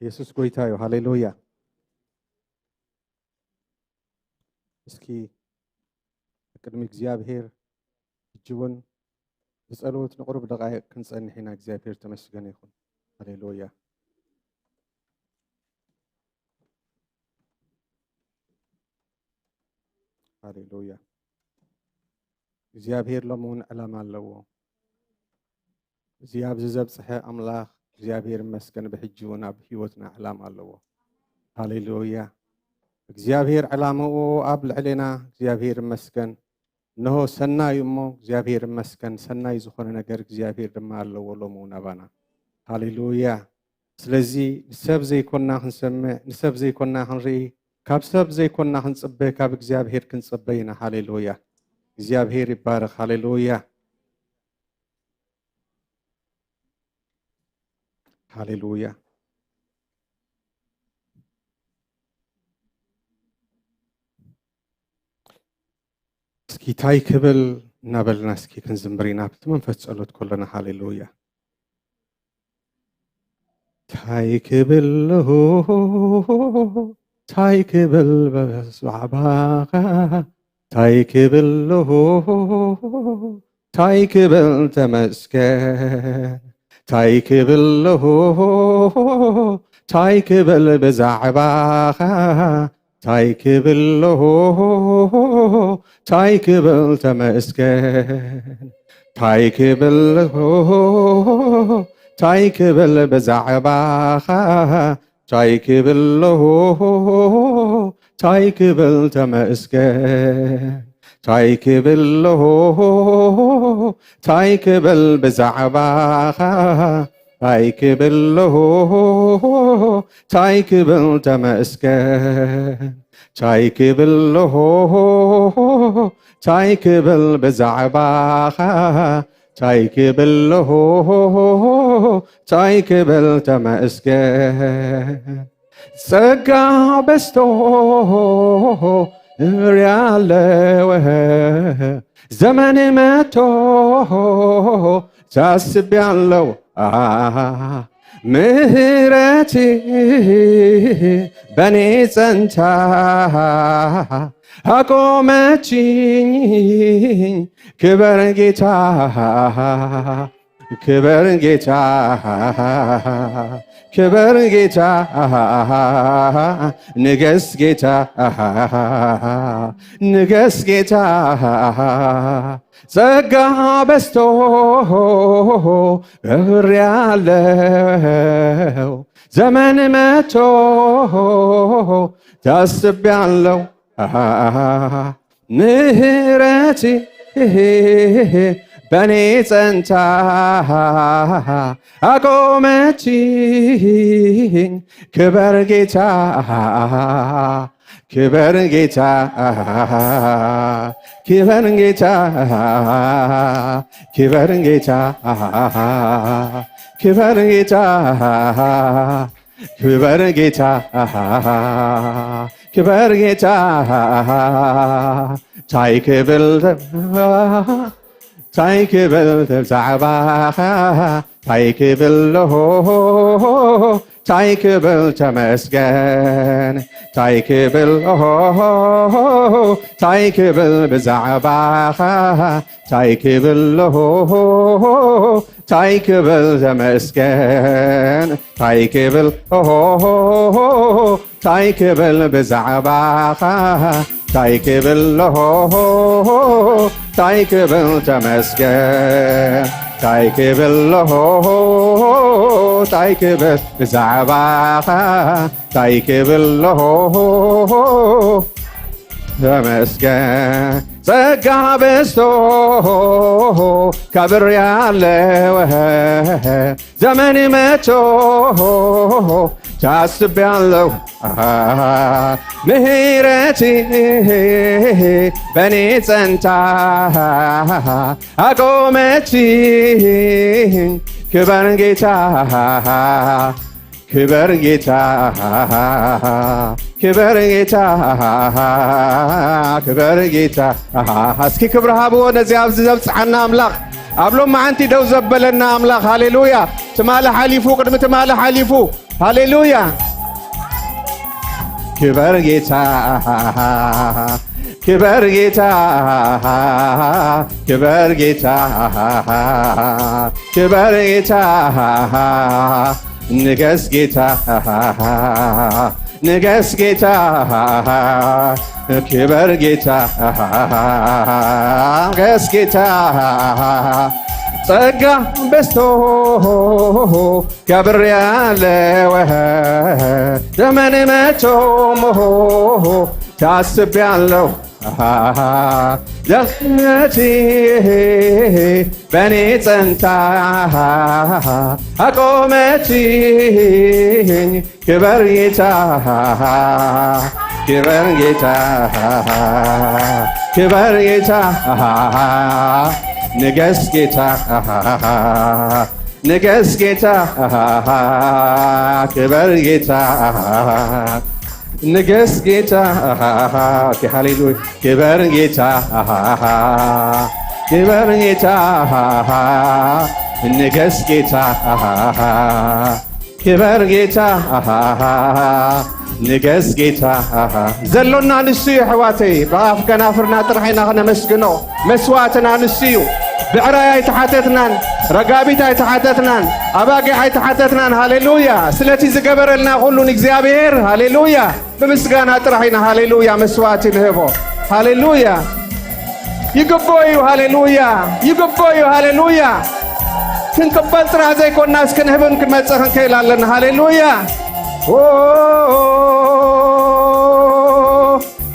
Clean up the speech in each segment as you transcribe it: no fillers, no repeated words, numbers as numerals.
ኢየሱስ ጎይታ እዩ ሃሌሉያ እስኪ ቅድሚ እግዚአብሔር እጅውን በጸሎት ንቁርብ ደቃይቅ ክንጸንሕ ኢና እግዚአብሔር ተመስገነ ይኹን ሃሌሉያ ሃሌሉያ እግዚአብሔር ለሙን ዕላማ ኣለዎ እዚ ኣብዚ ዘብጽሐ ኣምላኽ እግዚአብሔር ይመስገን ብሕጂውን ኣብ ህይወትና ዕላማ ኣለዎ ሃሌሉያ እግዚአብሔር ዕላማኡ ኣብ ልዕሌና እግዚአብሔር ይመስገን ነሆ ሰናይ እሞ እግዚአብሔር ይመስገን ሰናይ ዝኾነ ነገር እግዚአብሔር ድማ ኣለዎ ለሙን ኣባና ሃሌሉያ ስለዚ ንሰብ ዘይኮንና ክንሰምዕ ንሰብ ዘይኮንና ክንርኢ ካብ ሰብ ዘይኮንና ክንጽበ ካብ እግዚአብሔር ክንጽበ ኢና ሃሌሉያ እግዚአብሔር ይባረክ ሃሌሉያ ሃሌሉያ እስኪ ታይ ክብል እናበልና እስኪ ክንዝምር ኢና ብቲ መንፈስ ጸሎት ኮለና ሃሌሉያ ታይ ክብል በስባዕባኻ ታይ ክብል ተመስገን ታይ ክብል ብዛዕባኻ ታይ ክብል ተመስገን ታይ ክብል ብዛዕባኻ ታይ ክብል ተመስገን ታይ ክብል ብዛዕባኻ ታይ ክብል ተመስገን ታይ ክብል ብዛዕባኻ ታይ ክብል ተመስገን ጸጋ በስቶ ሪያለወ ዘመን መቶ ታስቢያለው ምህረቲ በኔ ጸንታ አቆመችኝ ክበር ጌታ ክበር ጌታ ክበር ጌታ ንገስ ጌታ ንገስ ጌታ ጸጋ በስቶ እሪያለው ዘመን መቶ ታስቢያለው ምህረቲ በኔ ጸንታ አቆመችኝ ክበር ጌታ ክበር ጌታ ክበር ጌታ ክበር ጌታ ክበር ጌታ ክበር ጌታ ክበር ጌታ ታይ ክብል ብዛዕባኻ ታይ ክብል ተመስገን ታይ ክብል ብዛዕባኻ ታይ ክብል ተመስገን ታይ ክብል ብዛዕባኻ ታይ ክብል ተመስገን ታይ ክብል ብዛዕባኻ ታይ ክብል ተመስገን ጸጋ በዝቶ ከብሬያለሁ ዘመን መቶ ታስቢያለሁ ምህረቲ በኔ ጸንታ አቆመችኝ ክበር ጌታ ክበር ጌታ ክበር ጌታ ክበር ጌታ እስኪ ክብር ሃብዎ ነዚ ኣብዚ ዘብጽሐና ኣምላኽ ኣብሎም ማዓንቲ ደው ዘበለና ኣምላኽ ሃሌሉያ ትማለ ሓሊፉ ቅድሚ ትማለ ሓሊፉ هاليلويا كبر جيتا كبر جيتا كبر جيتا كبر جيتا نجس جيتا نجس جيتا كبر جيتا نجس جيتا صقا بستو كبر يالو زمن متوم تعسب يالو جنتي بني تنتا أقومتي كبر جيتا كبر جيتا كبر جيتا نجس جيتا نجس جيتا كبر جيتا نجس جيتا هاليلويا كبر جيتا كبر جيتا نجس جيتا كبر جيتا نجس جيتا زلونا نسيو حواتي بقاف كنافرنا طرحينا نمسكنو مسواتنا نسيو بعرايا يتحدثنا رقابيتا يتحدثنا أباقي يتحدثنا هاليلويا سلتي زقبر لنا قولون إكزيابير هاليلويا بمسقانا طرحينا هاليلويا مسواتي نهبو هاليلويا يقبويو هاليلويا يقبويو هاليلويا كنقبل طرح زي كون ناس كنهبن كنمتسخن كيلالنا هاليلويا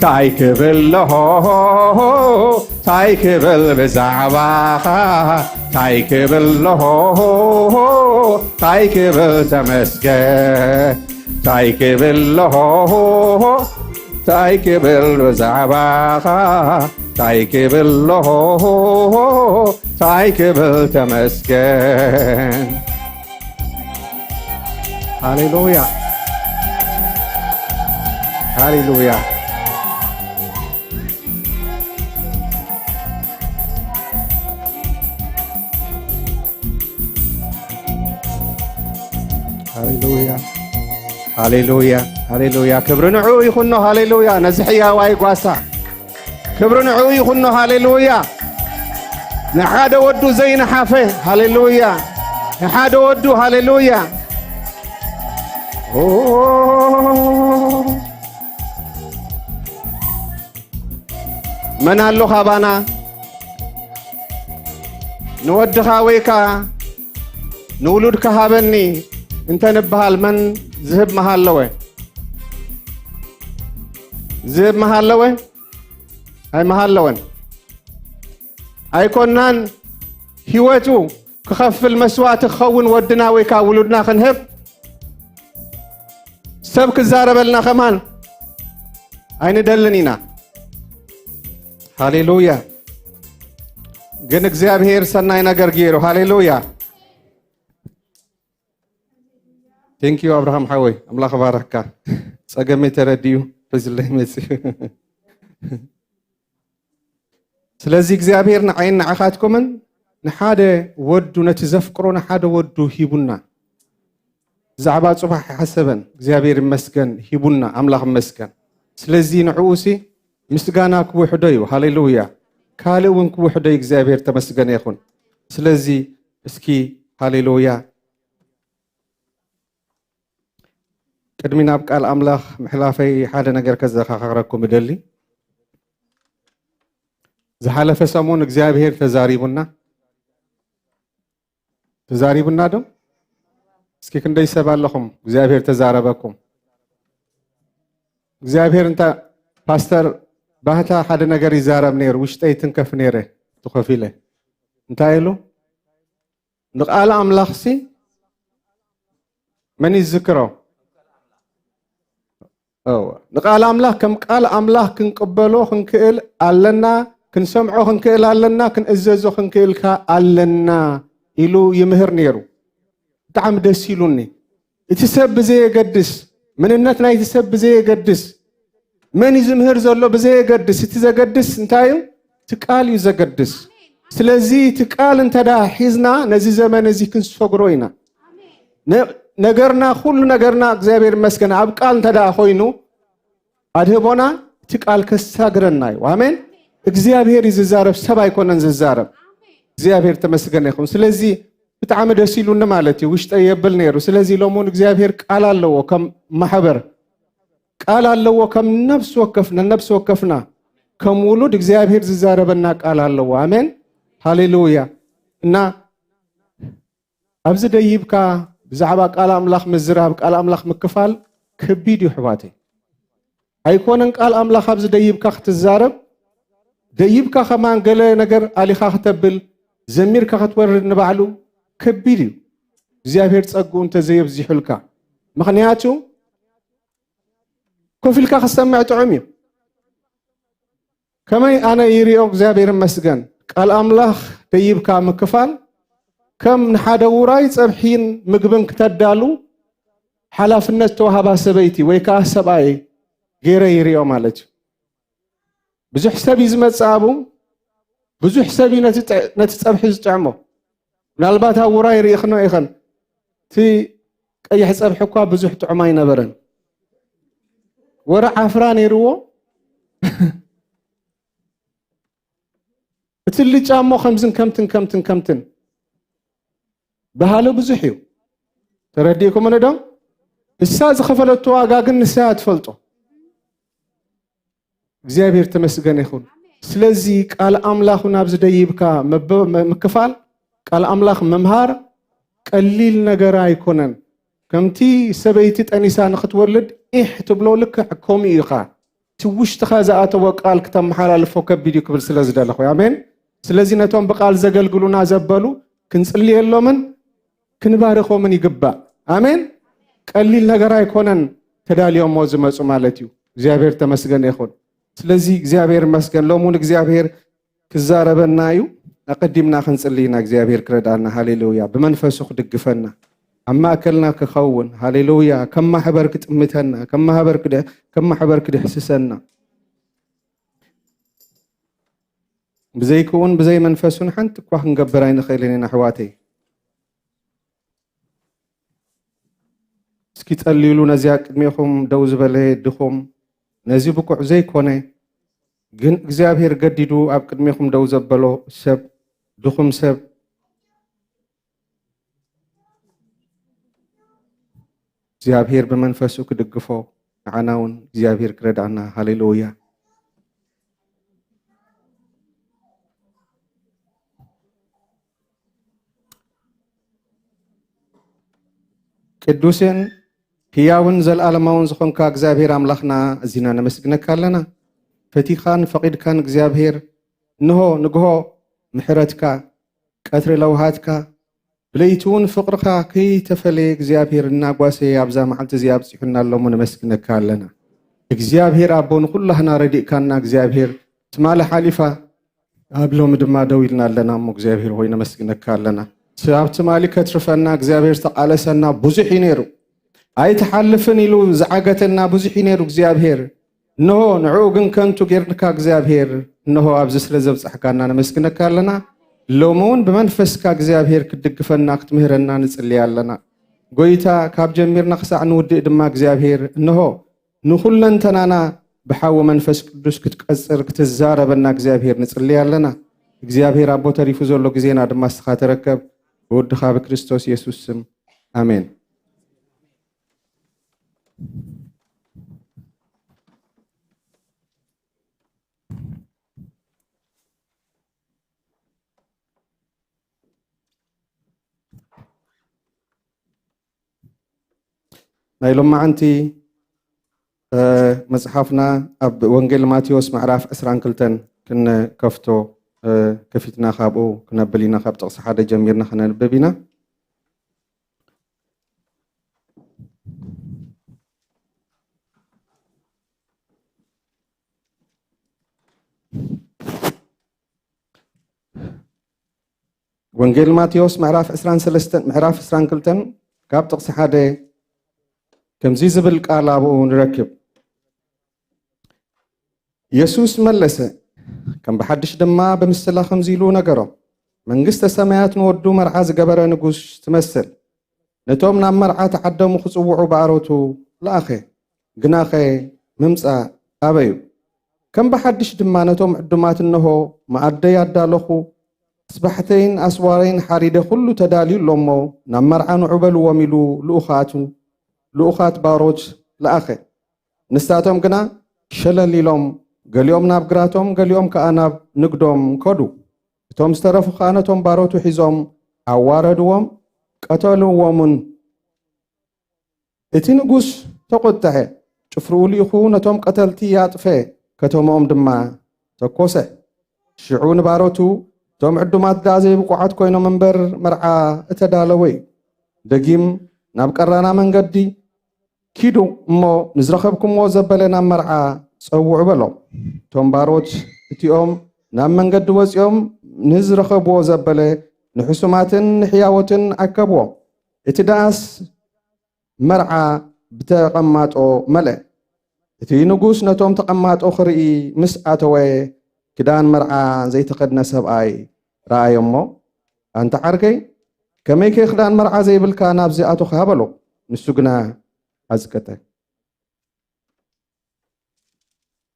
تايكبل له تايكبل بزعبا تايكبل له تايكبل تمسكن تايكبل له تايكبل بزعبا تايكبل له تايكبل تمسكن هاليلويا هاليلويا هاليلويا هاليلويا هاليلويا كبر نعو يخنو هاليلويا نزحيا واي قواسا كبر نعو يخنو هاليلويا نحاد ودو زين حافه هاليلويا نحاد ودو هاليلويا من هالو خابانا نود خاويكا نولد كهابني انت نبهال من زهب محلوه زهب محلوه هاي محلوه اي كونان هيوتو كخف المسوات خون ودنا ويكا ولدنا خنهب سبك الزاربلنا كمان اين دلنينا هاليلويا جن እግዚአብሔር ሰናይ ነገር ገይሩ ሃሌሉያ ቴንክ ዩ አብርሃም ሓወይ አምላኽ ባረካ ጸገሜ ተረዲዩ በዝለይ መጽእ ስለዚህ እግዚአብሔር ንዓይን ንዓኻትኩምን ንሓደ ወዱ ነቲ ዘፍቅሮ ንሓደ ወዱ ሂቡና ዛዕባ ጽባሕ ሓሰበን እግዚአብሔር ይመስገን ሂቡና አምላኽ ይመስገን ስለዚህ ንዕኡሲ ምስጋና ክውሕዶ እዩ ሃሌሉያ ካልእውን ክውሕዶ እግዚአብሔር ተመስገነ ይኹን ስለዚህ እስኪ ሃሌሉያ ቅድሚ ናብ ቃል አምላኽ ምሕላፈይ ሓደ ነገር ከዘኻኽረኩም እደሊ ዝሓለፈ ሰሙን እግዚአብሔር ተዛሪቡና ዶ እስኪ ክንደይ ሰብ ኣለኹም እግዚአብሔር ተዛረበኩም እግዚአብሔር እንታ ፓስተር ባህታ ሓደ ነገር ይዛረብ ነይሩ ውሽጠይ ትንከፍ ነይረ ትኸፊለ እንታይ ኢሉ ንቃል አምላኽሲ መን ይዝክሮ ንቃል አምላኽ ከም ቃል አምላኽ ክንቅበሎ ክንክእል ኣለና ክንሰምዖ ክንክእል ኣለና ክንእዘዞ ክንክእልካ ኣለና ኢሉ ይምህር ነይሩ ብጣዕሚ ደስ ኢሉኒ እቲ ሰብ ብዘየገድስ ምንነት ናይቲ ሰብ ብዘየገድስ መን ይዝምህር ዘሎ ብዘየገድስ እቲ ዘገድስ እንታይ እዩ እቲ ቃል እዩ ዘገድስ ስለዚ እቲ ቃል እንተዳ ሒዝና ነዚ ዘመን እዚ ክንሰግሮ ኢና ነገርና ኩሉ ነገርና እግዚአብሔር ይመስገን ኣብ ቃል እንተዳ ኮይኑ ኣድህቦና እቲ ቃል ከሳግረና እዩ ኣሜን እግዚአብሔር ይዝዛረብ ሰብ ኣይኮነን ዝዛረብ እግዚአብሔር ተመስገነ ይኹን ስለዚ ብጣዕሚ ደስ ኢሉኒ ማለት እዩ ውሽጠ የብል ነይሩ ስለዚ ሎሙን እግዚአብሔር ቃል ኣለዎ ከም ማሕበር ቃል ኣለዎ ከም ነፍስ ወከፍና ከም ውሉድ እግዚአብሔር ዝዛረበና ቃል ኣለዎ ኣሜን ሃሌሉያ እና ኣብዚ ደይብካ ብዛዕባ ቃል ኣምላኽ ምዝራብ ቃል ኣምላኽ ምክፋል ከቢድ እዩ ሕዋተይ ኣይኮነን ቃል ኣምላኽ ኣብዚ ደይብካ ክትዛረብ ደይብካ ከማን ገለ ነገር ኣሊኻ ክትብል ዘሚርካ ክትወርድ ንባዕሉ ከቢድ እዩ እግዚአብሔር ፀጉኡ እንተዘየብዚሑልካ ምክንያቱ ኮፍ ኢልካ ክሰምዕ ጥዑም እዩ ከመይ ኣነ ይርኦ እግዚአብሔር ይመስገን ቃል ኣምላኽ ደይብካ ምክፋል ከም ንሓደ ውራይ ፀብሒን ምግብን ክተዳሉ ሓላፍነት ተዋሃባ ሰበይቲ ወይ ከዓ ሰብኣይ ገይረ ይርኦ ማለት እዩ ብዙሕ ሰብ እዩ ዝመፅእ ኣብኡ ብዙሕ ሰብ እዩ ነቲ ፀብሒ ዝጥዕሞ ምናልባት ኣብ ውራይ ርኢኽኖ ኢኸን እቲ ቀይሕ ፀብሒ እኳ ብዙሕ ጥዑም ኣይነበረን ወረ ዓፍራ ነይርዎ እቲ ልጫ እሞ ከምዝን ከምትን ባህሉ ብዙሕ እዩ ተረዲእኩም ዶ እሳ ዝኸፈለቶ ዋጋ ግን ንሳ ትፈልጦ እግዚአብሔር ተመስገነ ይኹን ስለዚ ቃል ኣምላኽ ናብዚ ደይብካ ምክፋል ቃል ኣምላኽ መምሃር ቀሊል ነገር ኣይኮነን ከምቲ ሰበይቲ ጠኒሳ ንኽትወልድ ኢሕ ትብሎ ልክዕ ከምኡ ኢኻ እቲ ውሽጥኻ ዝኣተወ ቃል ክተመሓላልፎ ከቢድ ክብል ስለ ዝደለኹ ኣሜን ስለዚ ነቶም ብቃል ዘገልግሉና ዘበሉ ክንጽልየሎምን ክንባርኾምን ይግባእ ኣሜን ቀሊል ነገር ኣይኮነን ተዳልዮሞ ዝመፁ ማለት እዩ እግዚአብሔር ተመስገነ ይኹን ስለዚ እግዚአብሔር መስገን ሎሙን እግዚአብሔር ክዛረበና እዩ ኣቀዲምና ክንጽልይና እግዚአብሔር ክረዳና ሃሌሉያ ብመንፈሱ ክድግፈና ኣብ ማእከልና ክኸውን ሃሌሉያ ከም ማሕበር ክጥምተና ከም ማሕበር ክድሕስሰና ብዘይክውን ብዘይ መንፈሱን ሓንቲ እኳ ክንገብር ኣይንኽእልን ኢና ኣሕዋተይ እስኪ ጸልዩሉ ነዚያ ቅድሚኹም ደው ዝበለ ድኹም ነዚ ብቁዕ ዘይኮነ ግን እግዚአብሔር ገዲዱ ኣብ ቅድሚኹም ደው ዘበሎ ሰብ ድኹም ሰብ እግዚአብሔር ብመንፈሱ ክድግፎ ንዓና እውን እግዚአብሔር ክረዳና ሃሌሉያ ቅዱስን ሕያውን ዘለዓለማውን ዝኾንካ እግዚአብሔር ኣምላኽና እዚና ነመስግነካ ኣለና ፈቲኻን ፈቂድካን እግዚአብሔር እንሆ ንግሆ ምሕረትካ ቀትሪ ለውሃትካ ብለይቲ እውን ፍቅርካ ከይተፈለየ እግዚአብሔር እናጓሰየ ኣብዛ መዓልቲ እዚኣ ኣብፂሑና ኣሎሞ ነመስግነካ ኣለና እግዚአብሔር ኣቦ ንኩላህና ረዲእካና እግዚአብሔር ትማለ ሓሊፋ ኣብ ሎሚ ድማ ደው ኢልና ኣለና እሞ እግዚአብሔር ሆይ ነመስግነካ ኣለና ኣብ ትማሊ ከትርፈና እግዚአብሔር ተቃለሰና ብዙሕ እዩ ነይሩ ኣይተሓልፍን ኢሉ ዝዓገተና ብዙሕ እዩ ነይሩ እግዚአብሔር እንሆ ንዕኡ ግን ከንቱ ጌርንካ እግዚአብሔር እንሆ ኣብዚ ስለ ዘብፅሕካና ነመስግነካ ኣለና ሎሚ እውን ብመንፈስካ እግዚአብሔር ክድግፈና ክትምህረና ንጽልይ ኣለና ጎይታ ካብ ጀሚርና ክሳዕ ንውድእ ድማ እግዚአብሔር እንሆ ንኹለንተናና ብሓዊ መንፈስ ቅዱስ ክትቀፅር ክትዛረበና እግዚአብሔር ንጽልይ ኣለና እግዚአብሔር ኣቦ ተሪፉ ዘሎ ግዜና ድማ ስኻ ተረከብ ብወድኻ ብክርስቶስ ኢየሱስ ስም ኣሜን ናይ ሎማዓንቲ መጽሓፍና ኣብ ወንጌል ማቴዎስ ምዕራፍ 22 ክንከፍቶ ከፊትና ካብኡ ክነብል ኢና ካብ ጥቕሲ ሓደ ጀሚርና ክነንብብ ኢና ወንጌል ማቴዎስ ምዕራፍ 22 ካብ ጥቕሲ ሓደ ከምዚ ዝብል ቃል ኣብኡ ንረክብ ኢየሱስ መለሰ ከም ብሓድሽ ድማ ብምስላ ከምዚ ኢሉ ነገሮም መንግስተ ሰማያት ንወዱ መርዓ ዝገበረ ንጉስ ትመስል نتوم نام مرعى تعدموا خصوعوا باروتو لأخي جناخي ممسا أبيو كم بحدش دمانتهم عدمات إنه ما أدى يدالخو أصبحتين أسوارين حريدة كله تدالي لأمو نمر عن عبل وملو لأخات باروج لأخي نستاتهم قنا شلل لهم قال يوم نابقراتهم قال يوم كأنا نقدم كدو توم استرفوا خانتهم باروتو حزوم عواردوهم قتلوا ومن اتنقوس تقطعه شفروا لي أخونا توم قتلتي ياطفه كتومهم دما تكوسه شعون باروتو توم عدومات دازي بقعات كوينو منبر مرعى اتدالوي دقيم نابقرانا من قدي كيدو مو نزرخبكم وزبلنا مرعى صوع بلو توم باروت اتيوم نام من قد وزيوم نزرخب وزبله نحسوماتن نحياوتن عكبو اتداس مرعى بتقماتو ملأ اتي نقوس نتوم تقماتو خرئي مسعتوي كدان مرعى زي تقدنا سبعي رأي أمو أنت عاركي كمي كي خدان مرعى زي بالكاناب زي أتو خابلو نسوقنا أزكته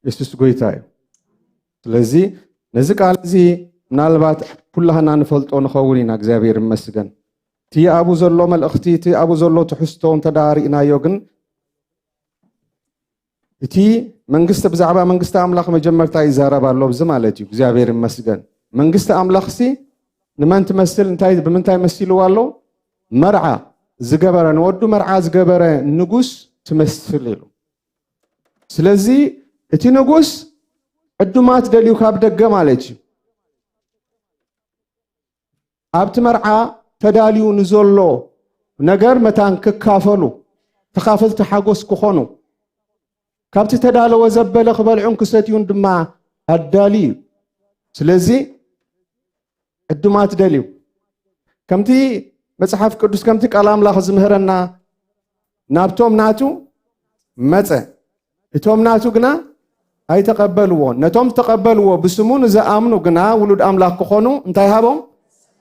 يستسقويتاي لذي نزك على زي منالبات كلها نفلتون خورينا اكزابير مسجن تي أبو زلو مالأختي تي أبو زلو تحستون تداري إنا يوغن تي منقست بزعبا منقست أملاخ مجمرتا يزارب الله بزمالتي اكزابير مسجن منقست أملاخ سي نمان تمثل انتاي بمنتاي مسيلو والو مرعى زقبرا نودو مرعى زقبرا نقوس تمثل له سلازي اتي نقوس عدومات دليو كاب دقا مالتي أبت مرعى تداليو نزولو نجار متان ككافلو تخافل تحاجوس كخونو كابت تدالو وزبل قبل عنك ستيون دماء الدالي سلازي الدمات داليو كمتي مصحف قدوس كمتي كلام لا خزمهرنا نابتوم ناتو مصه اتوم ناتو غنا اي تقبلوا نتوم تقبلوا بسمون اذا امنوا غنا ولود املاك كخونو انتي هابهم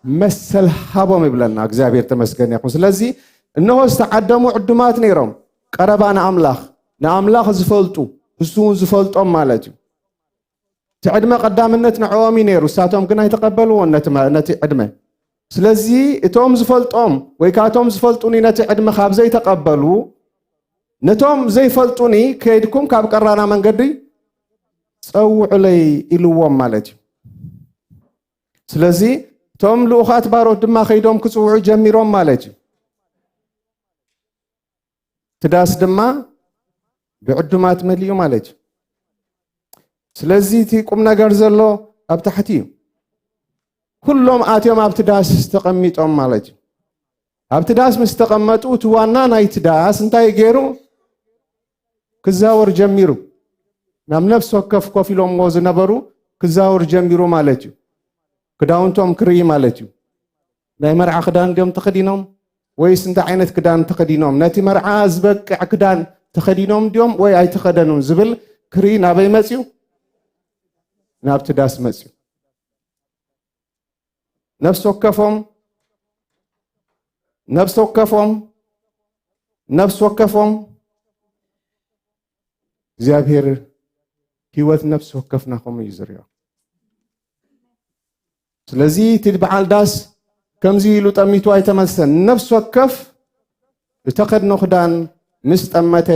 مسل هابهم يبلنا እግዚአብሔር ተመስገን ይሁን ስለዚህ እነሆ استعدموا عدمات نيرهم قربانا املاخ ዝፈልጡ እሱን ዝፈልጦም ማለት እዩ تعدمه قدامነት نعوامي نيرو ساتهم غنا يتقبلوا ነቲ ዕድመ ስለዚህ እቶም ዝፈልጦም ወይ ካቶም ዝፈልጡኒ ነቲ ዕድመ ካብ ዘይተቀበሉ ነቶም ዘይፈልጡኒ ከይድኩም ካብ ቀራና መንገዲ ፀውዑ ለይ ኢልዎም ማለት እዩ ስለዚህ ቶም ልኡኻት ባሮት ድማ ከይዶም ክፅውዑ ጀሚሮም ማለት እዩ ትዳስ ድማ ብዕዱማት መሊኡ ማለት እዩ ስለዚህ እቲ ቁም ነገር ዘሎ ኣብ ታሕቲ እዩ كلهم آتيهم ابتداس استقميتهم مالتي ابتداس مستقمتو توانا نايت داس انتي غيرو كزاور جميرو نام نفس وقف كوفيلوم موز نبرو كزاور جميرو مالتي كداونتهم كري مالتي ناي مرعى خدان ديم تخدينهم ويس انت عينت كدان تخدينهم ناتي مرعى زبق كدان تخدينهم ديوم وي اي تخدنون زبل كري نابي مسيو نابتداس مسيو نفس وكفهم እግዚአብሔር ህይወት ነፍስ ወከፍናኩም ይዝርያ ስለዚህ ትልበዓል ዳስ ከምዚ ኢሉ ጠሚቱ አይተመሰን ነፍስ ወከፍ ተኸድኖ ክዳን ምስጠመተ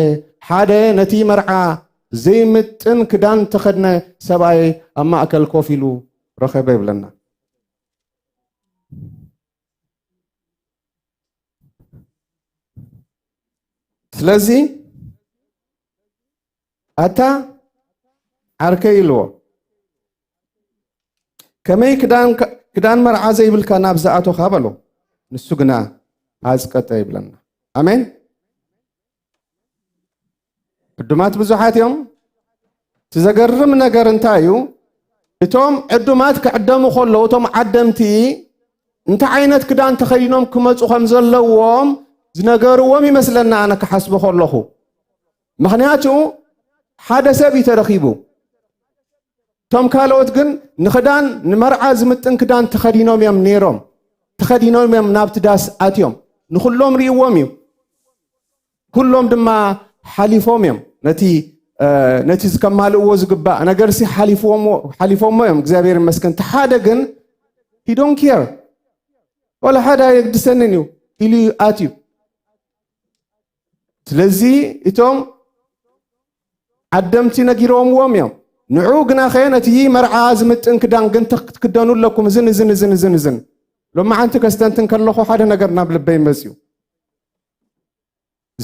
ሓደ ነቲ መርዓ ዘይምጥን ክዳን ተኸድነ ሰብኣይ ኣብ ማእከል ኮፍ ኢሉ ረኸበ ይብለና ስለዚህ አታ አርከይልዎ ከመይ ክዳን መርዓ ዘይብልካ ናብ ዝኣቶኻ በሎ ንሱ ግና ኣዝቀጠ ይብለና ኣሜን ዕዱማት ብዙሓት እዮም ትዘገርም ነገር እንታይ እዩ እቶም ዕዱማት ክዕደሙ ከለዉ እቶም ዓደምቲ እንታይ ዓይነት ክዳን ተኸዲኖም ክመፁ ከም ዘለዎም ዝነገርዎም ይመስለና ኣነ ክሓስቦ ከለኹ ምክንያቱ ሓደ ሰብ ይተረኺቡ እቶም ካልኦት ግን ንክዳን ንመርዓ ዝምጥን ክዳን ተኸዲኖም እዮም ነይሮም ተኸዲኖም እዮም ናብቲ ዳስ ኣትዮም نخلهم ريوم يو كلهم دما حليفهم يوم نتي زكمال اوز قبا انا قرسي حليفهم يوم እግዚአብሔር ይመስገን تحادقن he don't care ولا حدا يقدسننيو إلي آتيو ስለዚህ እቶም ዓደምቲ ነጊሮምዎም እዮም ንዑ ግና ኸየነቲ መርዓ ዝምጥን ክዳን ግን ትክደኑ ለኩም ዝን ሎማ ዓንቲ ከስተንትን ከለኹ ሓደ ነገር ናብ ልበይ መፅዩ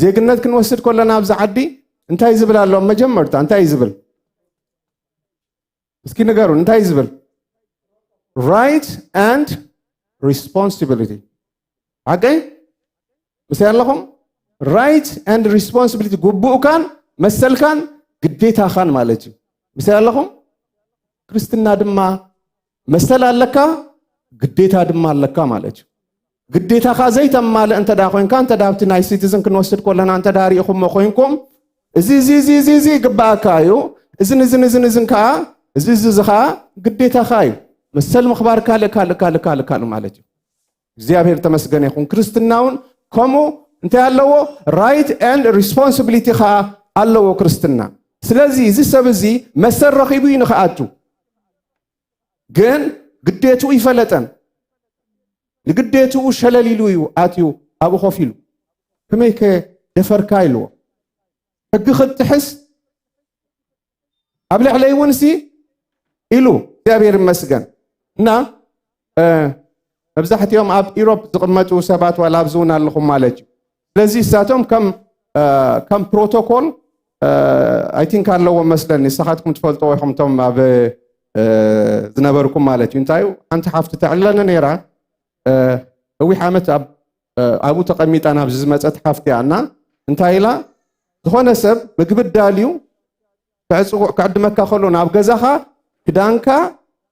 ዜግነት ክንወስድ ከለና ኣብዚ ዓዲ እንታይ ዝብል ኣሎ መጀመርታ እንታይ ዝብል እስኪ ንገሩ እንታይ ዝብል right and responsibility አገይ ምስ ያለኹም right and responsibility ጉቡኡካን መሰልካን ግዴታኻን ማለት እዩ ምስ ያለኹም ክርስትና ድማ መሰል ኣለካ ግዴታ ድማ ኣለካ ማለት እዩ ግዴታኻ ዘይተማለ እንተ ዳ ኮይንካ እንተ ዳ ኣብቲ ናይ ሲቲዝን ክንወስድ ከለና እንተ ዳ ሪኢኹም ኮይንኩም እዚ ግባእካ እዩ እዝን ከዓ እዚ ከዓ ግዴታኻ እዩ መሰል ምኽባር ካልእ ማለት እዩ እግዚአብሔር ተመስገነ ይኹን ክርስትናውን ከምኡ እንታይ ኣለዎ right and responsibility ኻ ኣለዎ ክርስትና ስለዚህ እዚ ሰብ እዚ መሰል ረኺቡ ይንኽኣቱ ግን ግዴቱ ይፈለጠን ንግዴቱ ሸለሊሉ እዩ ኣትዩ ኣብኡ ኮፍ ኢሉ ከመይ ከ ደፈርካ ኢልዎ ሕጊ ክትሕስ ኣብ ልዕለይ እውን ሲ ኢሉ እግዚአብሔር ይመስገን እና መብዛሕትኦም ኣብ ኢሮፕ ዝቕመጡ ሰባት ዋላ ኣብዚ እውን ኣለኹም ማለት እዩ ስለዚ እሳቶም ከም ፕሮቶኮል አይ ቲንክ ኣለዎም መስለኒ ንስኻትኩም ትፈልጥዎ ኢኹም እቶም ኣብ ዝነበርኩም ማለት እዩ እንታይ ሓንቲ ሓፍቲ ተዕለነ ነይራ እዊሕ ዓመት ኣብኡ ተቐሚጣ ናብ ዝመፀት ሓፍቲ እያ እና እንታይ ኢላ ዝኾነ ሰብ ምግቢ ዳልዩ ክዕድመካ ከሎ ናብ ገዛኻ ክዳንካ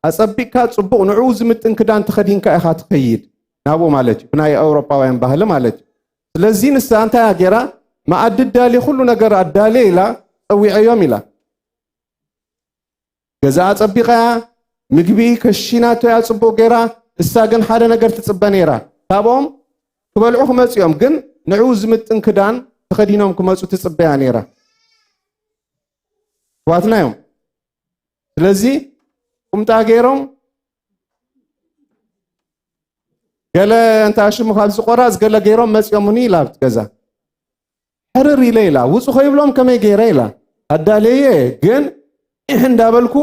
ኣፀቢቕካ ፅቡቕ ንዑ ዝምጥን ክዳን ተኸዲንካ ኢኻ ትኸይድ ናብኡ ማለት እዩ ብናይ ኣውሮፓውያን ባህሊ ማለት እዩ ስለዚ ንሳ እንታይ ገይራ ማኣዲ ዳልየ ኩሉ ነገር ኣዳልየ ኢላ ፀዊዐዮም ኢላ ገዛ ኣፀቢቓ ምግቢ ከሽናቶ እያ ፅቡቕ ገይራ እሳ ግን ሓደ ነገር ትፅበ ነይራ ካብኦም ክበልዑ ክመፅኦም ግን ንዑ ዝምጥን ክዳን ተኸዲኖም ክመፁ ትፅበያ ነይራ ዋትናዮም ስለዚ ቁምጣ ገይሮም ገለ እንታሽሙ ካብ ዝቆራፅ ገለ ገይሮም መፅኦምኒ ኢላ ኣብቲ ገዛ ሕርር ኢለ ኢላ ውፁ ከይብሎም ከመይ ገይረ ኢላ ኣዳለየ ግን እንዳበልኩ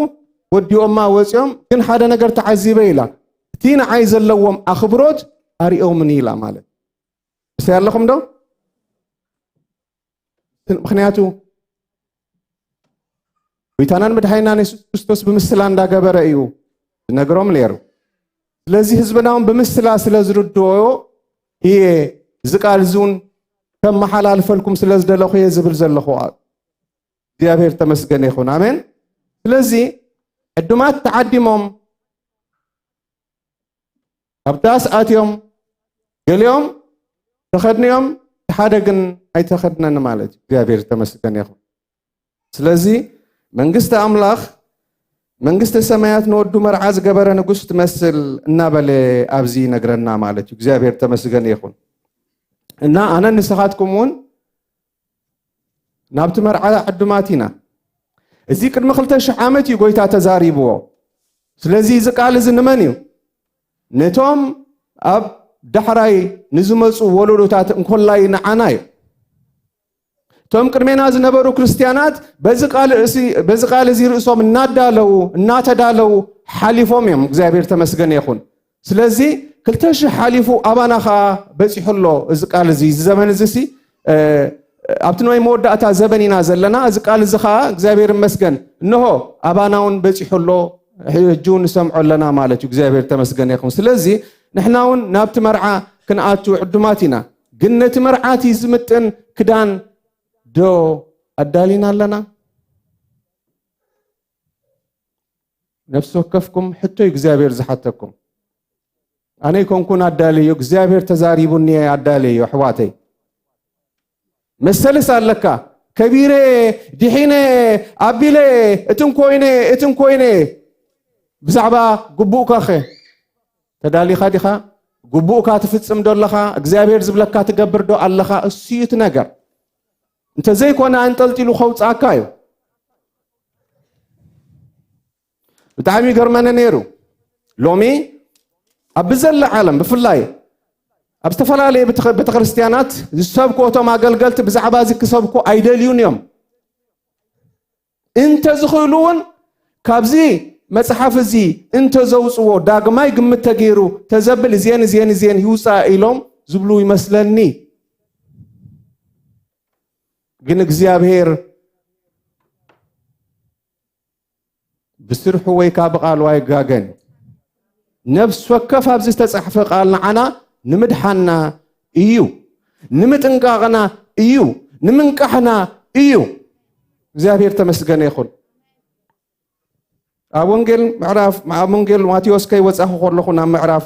ወዲኦማ ወፅኦም ግን ሓደ ነገር ተዓዚበ ኢላ እቲ ንዓይ ዘለዎም ኣኽብሮት ኣሪኦምኒ ኢላ ማለት እስ ያለኹም ዶ ምክንያቱ ወይታናን መድሓኒና ኢየሱስ ክርስቶስ ብምስላ እንዳገበረ እዩ ዝነግሮም ነይሩ ስለዚ ህዝብናውን ብምስላ ስለ ዝርድኦ እየ ዝቃል ዙን ከም መሓላልፈልኩም ስለ ዝደለኹ እየ ዝብል ዘለኹ እግዚአብሔር ተመስገነ ይኹን ኣሜን ስለዚ ዕዱማት ተዓዲሞም ኣብ ዳስ ኣትዮም ገሊኦም ተኸድኒኦም ሓደ ግን ኣይተኸድነን ማለት እዩ እግዚአብሔር ተመስገነ ይኹን ስለዚ መንግስቲ ኣምላኽ መንግስቲ ሰማያት ንወዱ መርዓ ዝገበረ ንጉስ ትመስል እናበለ ኣብዚ ነግረና ማለት እዩ እግዚአብሔር ተመስገነ ይኹን እና ኣነ ንስኻትኩም እውን ናብቲ መርዓ ዕዱማት ኢና እዚ ቅድሚ 2000 ዓመት እዩ ጎይታ ተዛሪብዎ ስለዚ እዚ ቃል እዚ ንመን እዩ ነቶም ኣብ ዳሕራይ ንዝመፁ ወለዶታት እንኮላይ ንዓና እዩ ቶም ቅድሜና ዝነበሩ ክርስቲያናት በዚ ቃል እዚ ርእሶም እናተዳለው ሓሊፎም እዮም እግዚአብሔር ተመስገነ ይኹን ስለዚ 2000 ሓሊፉ ኣባና ኸ በፂሑሎ እዚ ቃል እዚ ዘመን እዚ ሲ ኣብቲ ናይ መወዳእታ ዘበን ኢና ዘለና እዚ ቃል እዚ ኸ እግዚአብሔር ይመስገን እንሆ ኣባናውን በፂሑሎ ሕጂ ንሰምዖ ኣለና ማለት እዩ እግዚአብሔር ተመስገነ ይኹን ስለዚ ንሕና እውን ናብቲ መርዓ ክንኣቱ ዕዱማት ኢና ግን ነቲ መርዓቲ ዝምጥን ክዳን ዶ ኣዳሊና ኣለና ነፍሲ ወከፍኩም ሕቶ እግዚአብሔር ዝሓተኩም ኣነ ይኮንኩን ኣዳልዮ እግዚአብሔር ተዛሪቡኒ ኣዳልዮ ኣሕዋተይ መሰልስ ኣለካ ከቢረ ድሒነ ኣቢለ እትን ኮይነ ብዛዕባ ግቡእካ ኸ ተዳሊኻ ዲኻ قبوك تفتصم دولخا እግዚአብሔር ዝብለካ ትገብር ዶ አለኻ እሱይት ነገር እንተ ዘይኮነ አንጠልጢሉ ኸውፃካዩ ብጣዕሚ ገርመነ ነይሩ ሎሚ ኣብ ዘለ ዓለም ብፍላይ ኣብ ዝተፈላለዩ ቤተክርስትያናት ዝሰብኩ እቶም ኣገልገልቲ ብዛዕባ እዚ ክሰብኩ ኣይደልዩን እዮም እንተ ዝኽእሉውን ካብዚ መጽሐፍ እዚ እንተ ዘውፅዎ ዳግማይ ግምት ተገይሩ ተዘብል እዚን ይውፃ ኢሎም ዝብሉ ይመስለኒ ግን እግዚአብሔር بسرح ويكا بقال وايقاقن نفس وكف ابزي تتصحف قال نعنا نمدحنا ايو نمتنقاغنا ايو نمنقحنا ايو እግዚአብሔር ተመስገነ ይኹን ኣብ ወንጌል ምዕራፍ ወንጌል ማቴዎስ ከይ ወጻኹ ከለኹና ምዕራፍ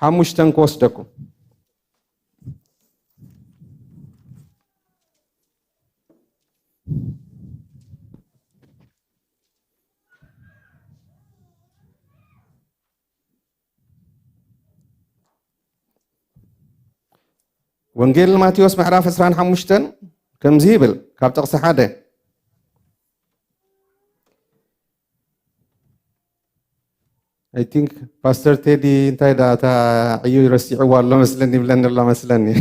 25 ከወስደኩም ወንጌል ማቴዎስ ምዕራፍ 25 كم زيبل كاب تقصى حدا I think Pastor Teddy انتهي داتا عيو يرسيعوا والله مسلني بلن الله مسلني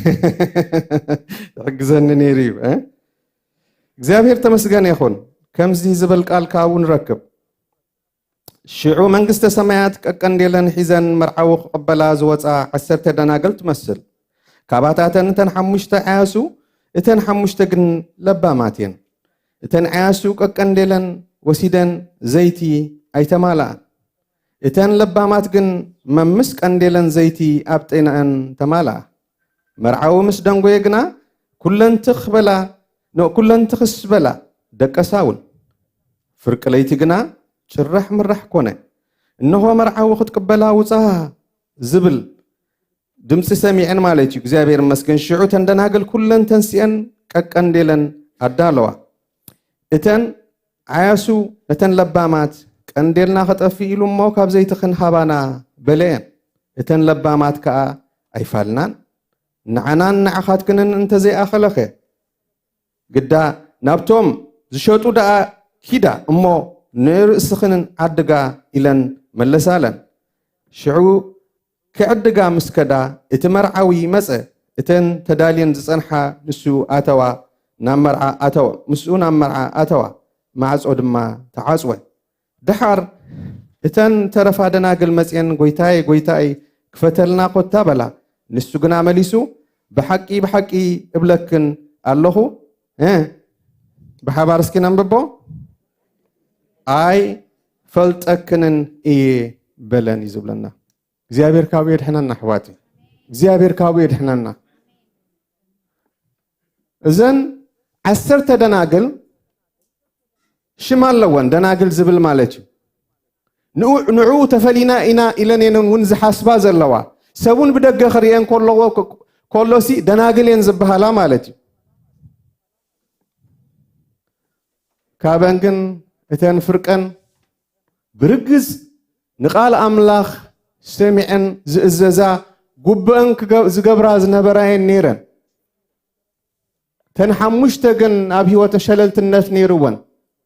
عقزن نيريب እግዚአብሔር ተመስገን ይሁን كم زي زبل قال كاون ركب ሽዑ መንግስተ ሰማያት ቀቀንዴለን ሒዘን መርዓው ቀበላ ዝወፃ 10 ደናግል ትመስል ካባታተን ተን 5 ዓያሱ እተን 5 ግን ለባማቴን እተን ዓያሱ ቀቀንዴለን ወሲደን ዘይቲ አይተማላ እተን ለባማት ግን መምስ ቀንዴለን ዘይቲ አብጤናን ተማላ መርዓው ምስ ደንጎየ ግና ኩለን ትኽበላ ነው ኩለን ትኽስበላ ደቀሳውን ፍርቅ ለይቲ ግና ጭራህ ምራህ ኮነ እነሆ መርዓው ክትቀበላ ውፃ ዝብል ድምጽ ሰሚዕን ማለት እዩ እግዚአብሔር መስገን ሽዑ ተንደናገል ኩለን ተንሲአን ቀቀንዴለን አዳለዋ እተን ዓያሱ እተን ለባማት ቀንዴልና ኸጠፊ ኢሉሞ ካብ ዘይትኽን ሃባና በለየን እተን ለባማት ከዓ አይፋልናን ንዓናን ንዓኻት ክንን እንተ ዘይኣኸለኸ ግዳ ናብቶም ዝሸጡ ደኣ ሂዳ እሞ ንርእስኽንን ዓድጋ ኢለን መለሳለን ሽዑ كعدقا مسكدا اتمرعوي مسأ اتن تدالين زصنحا نسو اتوا نامرعا اتوا مسو نامرعا اتوا معصود ما تعصوه دحر اتن ترفا دناقل مسين غويتاي كفتلنا قطا بلا نسو غنا مليسو بحقي ابلكن الله بحبارسكي نمببو اي فلتكنن اي بلن يزبلنا እግዚአብሔር ካው ይድህነና አሕዋቲ እግዚአብሔር ካው ይድህነና እዘን 10 ደናግል ሽማለወን ደናግል ዝብል ማለት ንዑ ተፈሊና ኢና ኢለኔን ወንዝ ሓስባ ዘለዋ ሰቡን ብደገ ኸሪየን ኮሎሲ ደናግልን ዝበሃላ ማለት ካበንግን እተን ፍርቀን ብርግዝ ንቃል አምላኽ سمعن زئززا قبان زقبرا زنبراين نيرن تنحمشتقن أبي وتشللت النف نيروان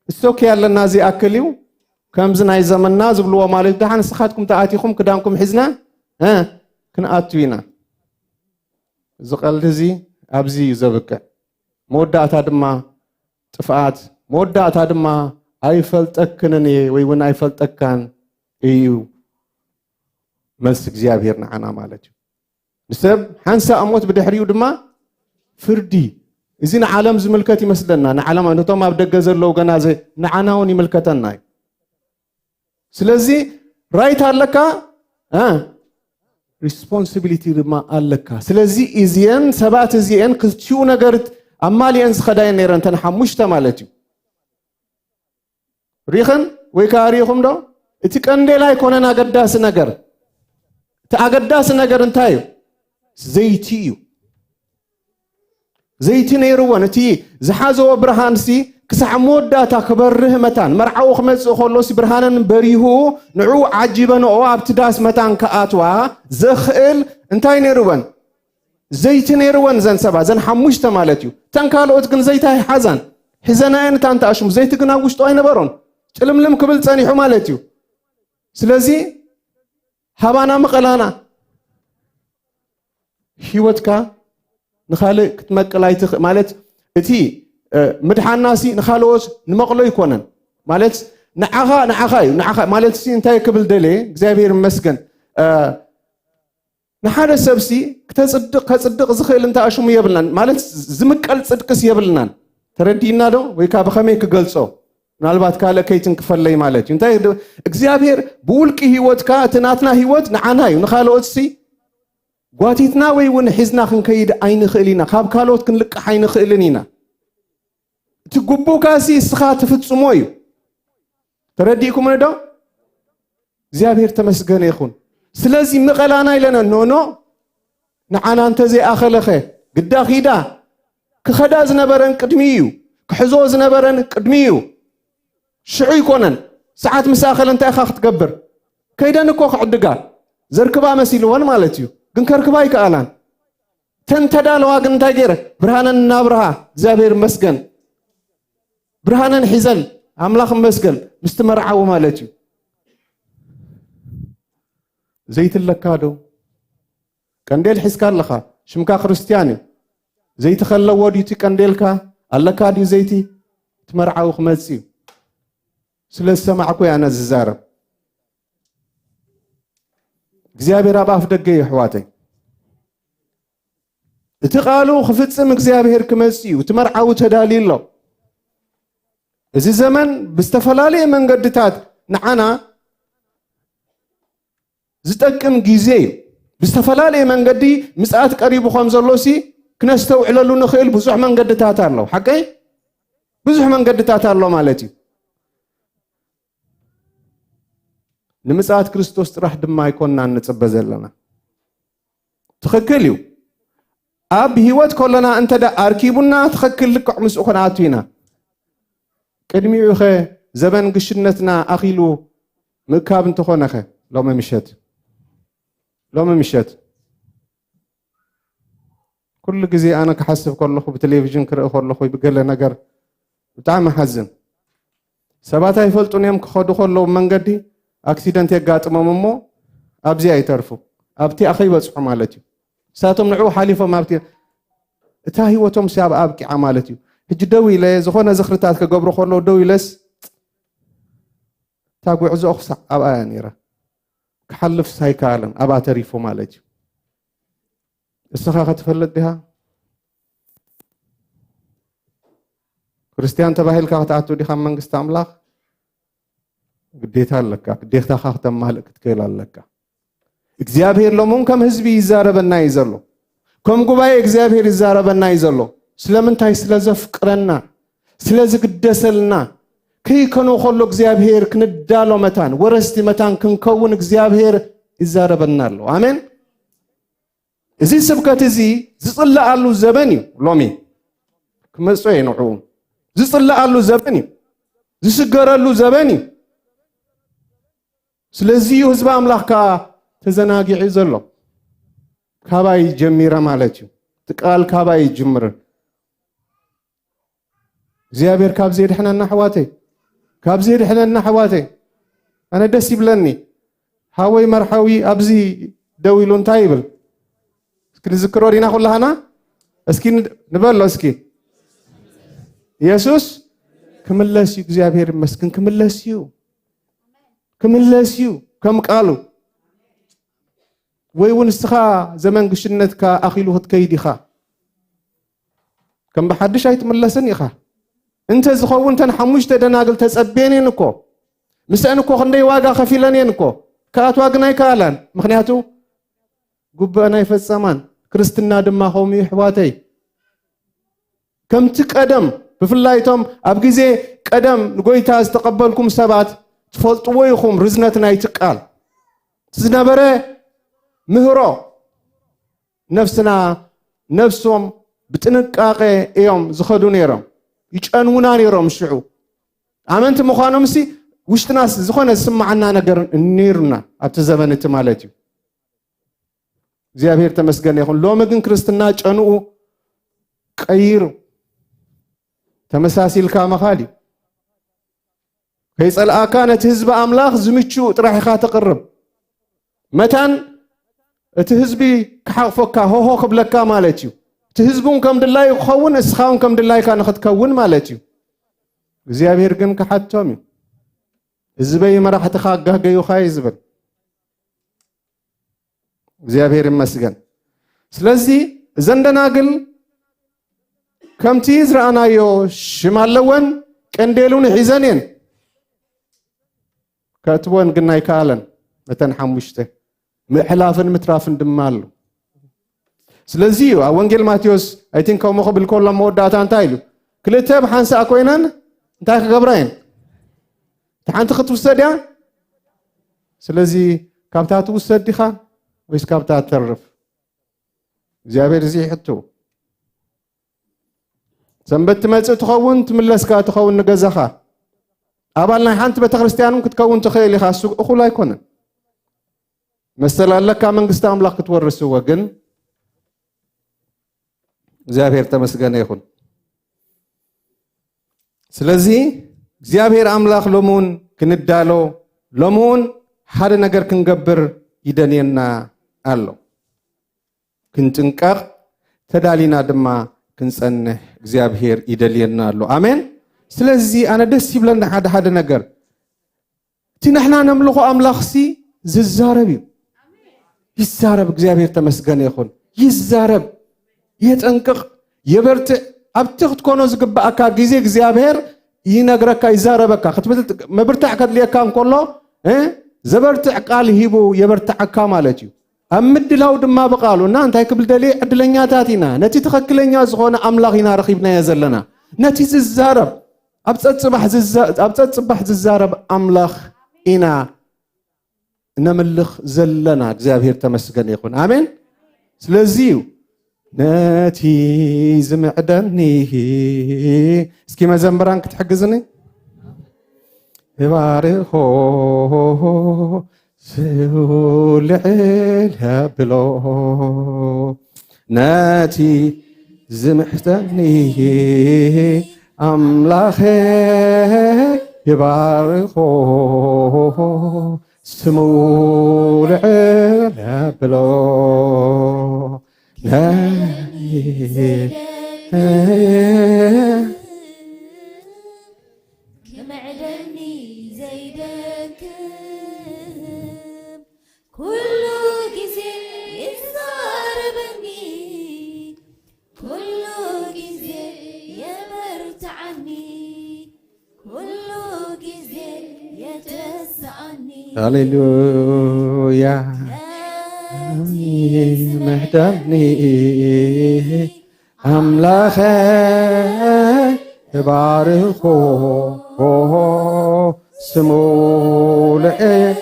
السوكي على النازي أكليو كم زناي زمن نازب لو مالك دحان سخاتكم تآتيكم كدامكم حزنا كن آتوينا زقال تزي أبزي زبك مودا تادما تفعات مودا تادما أيفل تأكنني ويون أيفل تأكن إيو ملس እግዚአብሔር ንዓና ማለት እዩ ንሰብ ሓንሳ ኣሞት ብድሕሪኡ ድማ ፍርዲ እዚ ንዓለም ዝምልከት ይመስለና ንዓለም አንቶም ኣብ ደገ ዘለው ገና ንዓናውን ይምልከተና እዩ ስለዚ ራይት ኣለካ ሪስፖንሲቢሊቲ ድማ ኣለካ ስለዚ እዚን ሰባት እዚን ክልቲኡ ነገር ኣማልየን ዝኸዳየን ነይረን ተን 5 ማለት እዩ ሪኽን ወይ ካሪኹም ዶ እቲ ቀንዴላ ኣይኮነን ኣገዳሲ ነገር ተአገዳስ ነገር እንታዩ ዘይቲ ነይሩወን እቲ ዝሓዘዎ ብርሃንሲ كسع موداتا كبره متان مرعو خمس خلص برهانن بريهو نعو عجيبا او ابتداس متان كاتوا زخل انتاي نيروان زيت نيروان زن سبا زن حموشته مالتيو تنكالوت كن زيتاي حزن حزناين تانتا اشم زيت كنا وشتو اي نبرون چلملم كبل صنيحو مالتيو سلازي هبانا مقلانا هيوتكا نخالق كتمقلايت مالت اتي مدحناسي نخالوس نمقلو يكونن مالت نعخا مالت سي انتي كبل دلي እግዚአብሔር ይመስገን نحاده سبسي كتصدق زخيل انت اشوم يبلنا مالت زمقل صدقس يبلنا تردينا دو ويكا بخمي كغلصو ምናልባት ካለ ከይትን ክፈለይ ማለት እንታይ እግዚአብሔር በውልቂ ህይወትካ ተናትና ህይወት ንዓናዩ ንኻልኦትሲ ጓቲትና ወይ ውን ሒዝና ክንከይድ ኣይንኽእሊና ካብ ካልኦት ክንልቅሕ ኣይንኽእልን ኢና ትጉቡካሲ እስኻ ትፍጽሞ እዩ ተረዲእኩም ዶ እግዚአብሔር ተመስገነ ይኹን ስለዚህ ምቀላና ይለና ኖ ንዓና እንተ ዘይኣኸለኸ ግዳ ኺዳ ክኸዳ ዝነበረን ቅድሚ እዩ ክሕዞ ዝነበረን ቅድሚ እዩ شعو يكونن ساعات مساخل انت اخا تقبر كيدن اكو خعدقا زركبا مسيلون مالتيو كن كركبا يكالان تنتدالوا كن تاغير برهانن نابرها እግዚአብሔር መስገን برهانن حزل املاخ مسገን مستمرعو مالتيو زيت لكادو كنديل حسكال لخا شمكا كريستياني زيت خلو وديتي كنديلكا اللكادي زيتي تمرعو خمسيو ስለሰማዕኩ ያነ ዝዛረብ እግዚአብሔር አባፍ ደገ ይሕዋተይ እቲ ቃሉ ክፍጽም እግዚአብሔር ክመጽዩ ትመርዓው ተዳሊሎ እዚ ዘመን ብዝተፈላለየ መንገድታት ንዓና ዝጠቅም ጊዜ ብዝተፈላለየ መንገዲ ምጽአት ቀሪቡ ከም ዘሎሲ ክነስተውዕለሉ ንኽእል ብዙሕ መንገድታት ኣለዉ ሓቀይ ብዙሕ መንገድታት ኣሎ ማለት እዩ ንምጽአት ክርስቶስ ጥራሕ ድማ ይኮንና ንጽበ ዘለና ትኽክል እዩ ኣብ ህይወት ኮለና እንተ ኣርኪቡና ትኽክል ልክዕ ምስኡ ኮናቱ ኢና ቅድሚኡ ኸ ዘበን ግሽነትና ኣኺሉ ምካብ እንተኾነኸ ሎሚ ምሸት ኩሉ ግዜ ኣነ ክሓስብ ከለኹ ብቴሌቪዥን ክርኢ ከለኹ ብገለ ነገር ብጣዕሚ ሓዝን ሰባት ኣይፈልጡን እዮም ክኸዱ ከለዉ መንገዲ አክሲደንት ያጋጥመም እሞ ኣብዚ አይተርፉ ኣብቲ አኺ ይበጽሑ ማለት እዩ ሳቶም ንዑ ሓሊፎም ኣብቲ እታ ህይወቶም ሲያብ ኣብቂዓ ማለት እዩ ሕጂ ደው ኢለ ዝኾነ ዝኽርታት ከገብሩ ከሎ ደው ኢለስ ታጉዕዞ ክሳዕ ኣብኣ ነይራ ክሓልፍ ሳይካልን ኣብኣ ተሪፉ ማለት እዩ እስኻ ክትፈልጥ ዲኻ ክርስቲያን ተባሂልካ ክትኣቱ ዲኻ መንግስቲ ኣምላኽ ግዴታ ኣለካ ግዴታ ከተማልእ ክትከል ኣለካ እግዚአብሔር ለሞን ከም ህዝቢ ይዛረበና ይዘሎ ከም ጉባኤ እግዚአብሔር ይዛረበና ይዘሎ ስለምንታይ ስለዘፍቅረና ስለዝግደሰልና ከይከኖ ከሎ እግዚአብሔር ክንዳሎ መታን ወረስቲ መታን ክንከውን እግዚአብሔር ይዛረበና ኣሎ አሜን እዚ ስብከት እዚ ዝጽላኣሉ ዘበን እዩ ሎሚ ክመጽኦ ይንዑ ዝጽላኣሉ ዘበን እዩ ዝስገረሉ ዘበን እዩ ስለዚህ ህዝብ አምላክካ ተዘናጊዒ ዘሎ ካባይ ጀሚራ ማለት እዩ ትቃል ካባይ ጅምር እግዚአብሔር ካብ ዘይድሕነና ኣሕዋተይ ኣነ ደስ ይብለኒ ሃወይ መርሓዊ ኣብዚ ደው ኢሉ እንታይ ይብል እስኪ ንዝክሮ ዲና ኩላህና እስኪ ንበሎ እስኪ ኢየሱስ ክምለስ እዩ እግዚአብሔር ይመስገን ክምለስ እዩ ከም ቃሉ ወይ ውን እስኻ ዘመን ግሽነትካ ኣኺሉ ክትከይድ ኢኻ ከም ብሓድሽ ኣይትምለስን ኢኻ እንተ ዝኸውን ተን ሓሙሽተ ደናግል ተጸቤንን እኮ ምስአን እኮ ክንደይ ዋጋ ከፊለንን እኮ ከኣትዋ ግን ኣይከኣላን ምክንያቱ ጉበአን ኣይፈጸማን ክርስትና ድማ ኸውሚ ኣሕዋተይ ከምቲ ቀደም ብፍላይቶም ኣብ ግዜ ቀደም ንጎይታ ዝተቀበልኩም ሰባት ትፈልጥዎ ይኹም ርዝነት ናይ ትቃል ዝነበረ ምህሮ ነፍስና ነፍሶም ብጥንቃቄ እዮም ዝኸዱ ነይሮም يجنونا نيرهم شعو آمنت مخانم سي وشتناس زخونة سمعنا نجر نيرنا أبتزمن التمالتي زيابير تمسجن يقول لو مجن كريستنا جنو خير تمساسيل كام خالي فيسأل كانت حزب أملاخ زميتشو تراحي تقرب متان تهزبي كحفكا هو قبلكا مالتيو تهزبون كم دلاي يخون اسخاون كم دلاي كان ختكون مالتيو زيابير جن كحتومي زبي مرح تخاقه جيو خايزبن زيابير مسجن سلازي زندناقل كم تيز رأنا يو شمال لون كنديلون حزنين كاتبون قلنا يكالن متن حموشته محلافن مترافن دمالو سلازيو وانجيل ماتيوس اي ثينك كومو قبل كل مودات انتايلو كلتب حنسا كوينن انتاك غبراين تحنت خط وسديا سلازي كابتات وسديخا ويس كابتات ترف زيابير زي حتو سنبت ملص تخون تملسكا تخون نغزخا أبالنا حانت بتخرستيانم كتكون تخيلي خاصو أخو لا يكون مثلا لك من قسط أملاك تورسوا وجن زابير تمسجن يكون سلزي زابير أملاك لمون كندالو لمون هذا نجار كنجبر يدنينا الله كنتنكر تدالينا دما كنسنه زابير يدلينا الله آمين سلازي أنا دسي بلنا هذا نجار تنحنا نملكه أملاخسي ززاربي يزارب زابير تمسجن يكون يزارب يتأنكر يبرت أبتخت كونو زقبا أكا جيزي زابير ينجرك يزاربك خطبت ما برتع كد ليه كان كله زبرتع قال هيبو يبرتع كامالتي أمد له دم ما بقالوا نان تاي قبل دليل عدلنيا تاتينا نتي تخكلنيا زغون أملاخنا رخيبنا يزلنا نتي ززارب أبتت صبح ززارب أملاخ إنا نملخ زلنا زابير تمسكن يكون آمين سلازيو ناتي زمعدني اسكي ما زنبران كتحجزني بارخو سولعلها بلو ناتي زمعدني أملاخي يبارخو سمولعلها بلو كمعدني زيدك كل جزء يزاربني كل جزء يبرت عني كل جزء يتسعني هاليلويا مهدني أملاخي بارخو سمولعي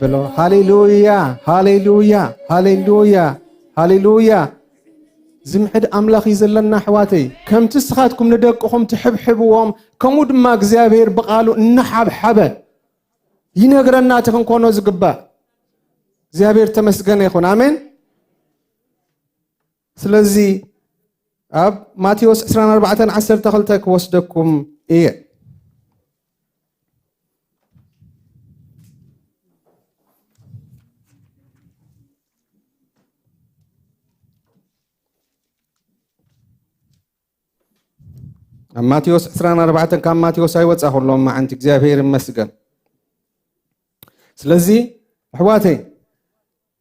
بلو هاليلويا هاليلويا هاليلويا هاليلويا زمحد أملاخي زلنا حواتي كم تسخاتكم ندقكم تحبحبوهم كمود ما اغزابير بقالو نحب حبه ينغرنا تكون كونو زقبا زابير تمسجن يكون آمين سلزي أب ماتيوس 14 تخلتك وصدكم إيه ماتيوس 14 كان ماتيوس أيوة أقول لهم ما عندك زابير مسجن سلزي حواتي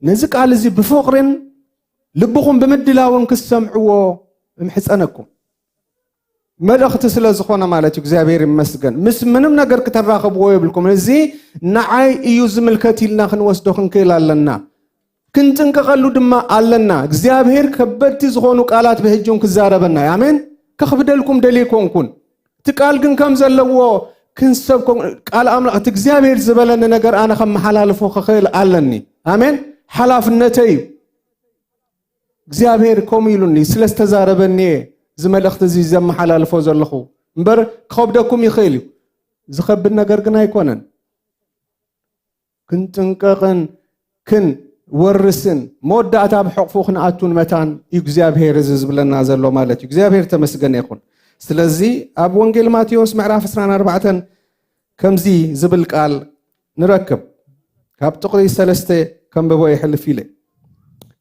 نزك على زي بفقرن لبخم بمدلاون كسمعوا محصنكم ملأخت سلازخونا مالتك زابير مسجن مس منم نجر كتراخبوا يبلكم زي نعاي يوز ملكتي لنا خنوسدو خنكيل لنا كنتن كقلو دما علنا زابير كبرتي زخونو قالات بهجون كزاربنا آمين كخبدلكم دليكم كون تقال كن كم زلوا كنسبكم قال امر تزابير زبلنا نجر انا خم حلالفو خيل علني آمين حلافنتي زابير كوميلوني سلستزاربني زملخت زي زم حلالفو زلخو امبر كخبدكم يخيلوا زخب النجر جنا يكونن كنت انققن كن ورسن مودة أتاب حقوقنا أتون متان يجزابهر زز بلنا زلوا مالت يجزابهر تمسجن يكون سلزي أب وانجيل ماتيوس معرف سرنا 4 كم زي زبل قال نركب كاب تقضي سلسته كم ببوي يحل فيله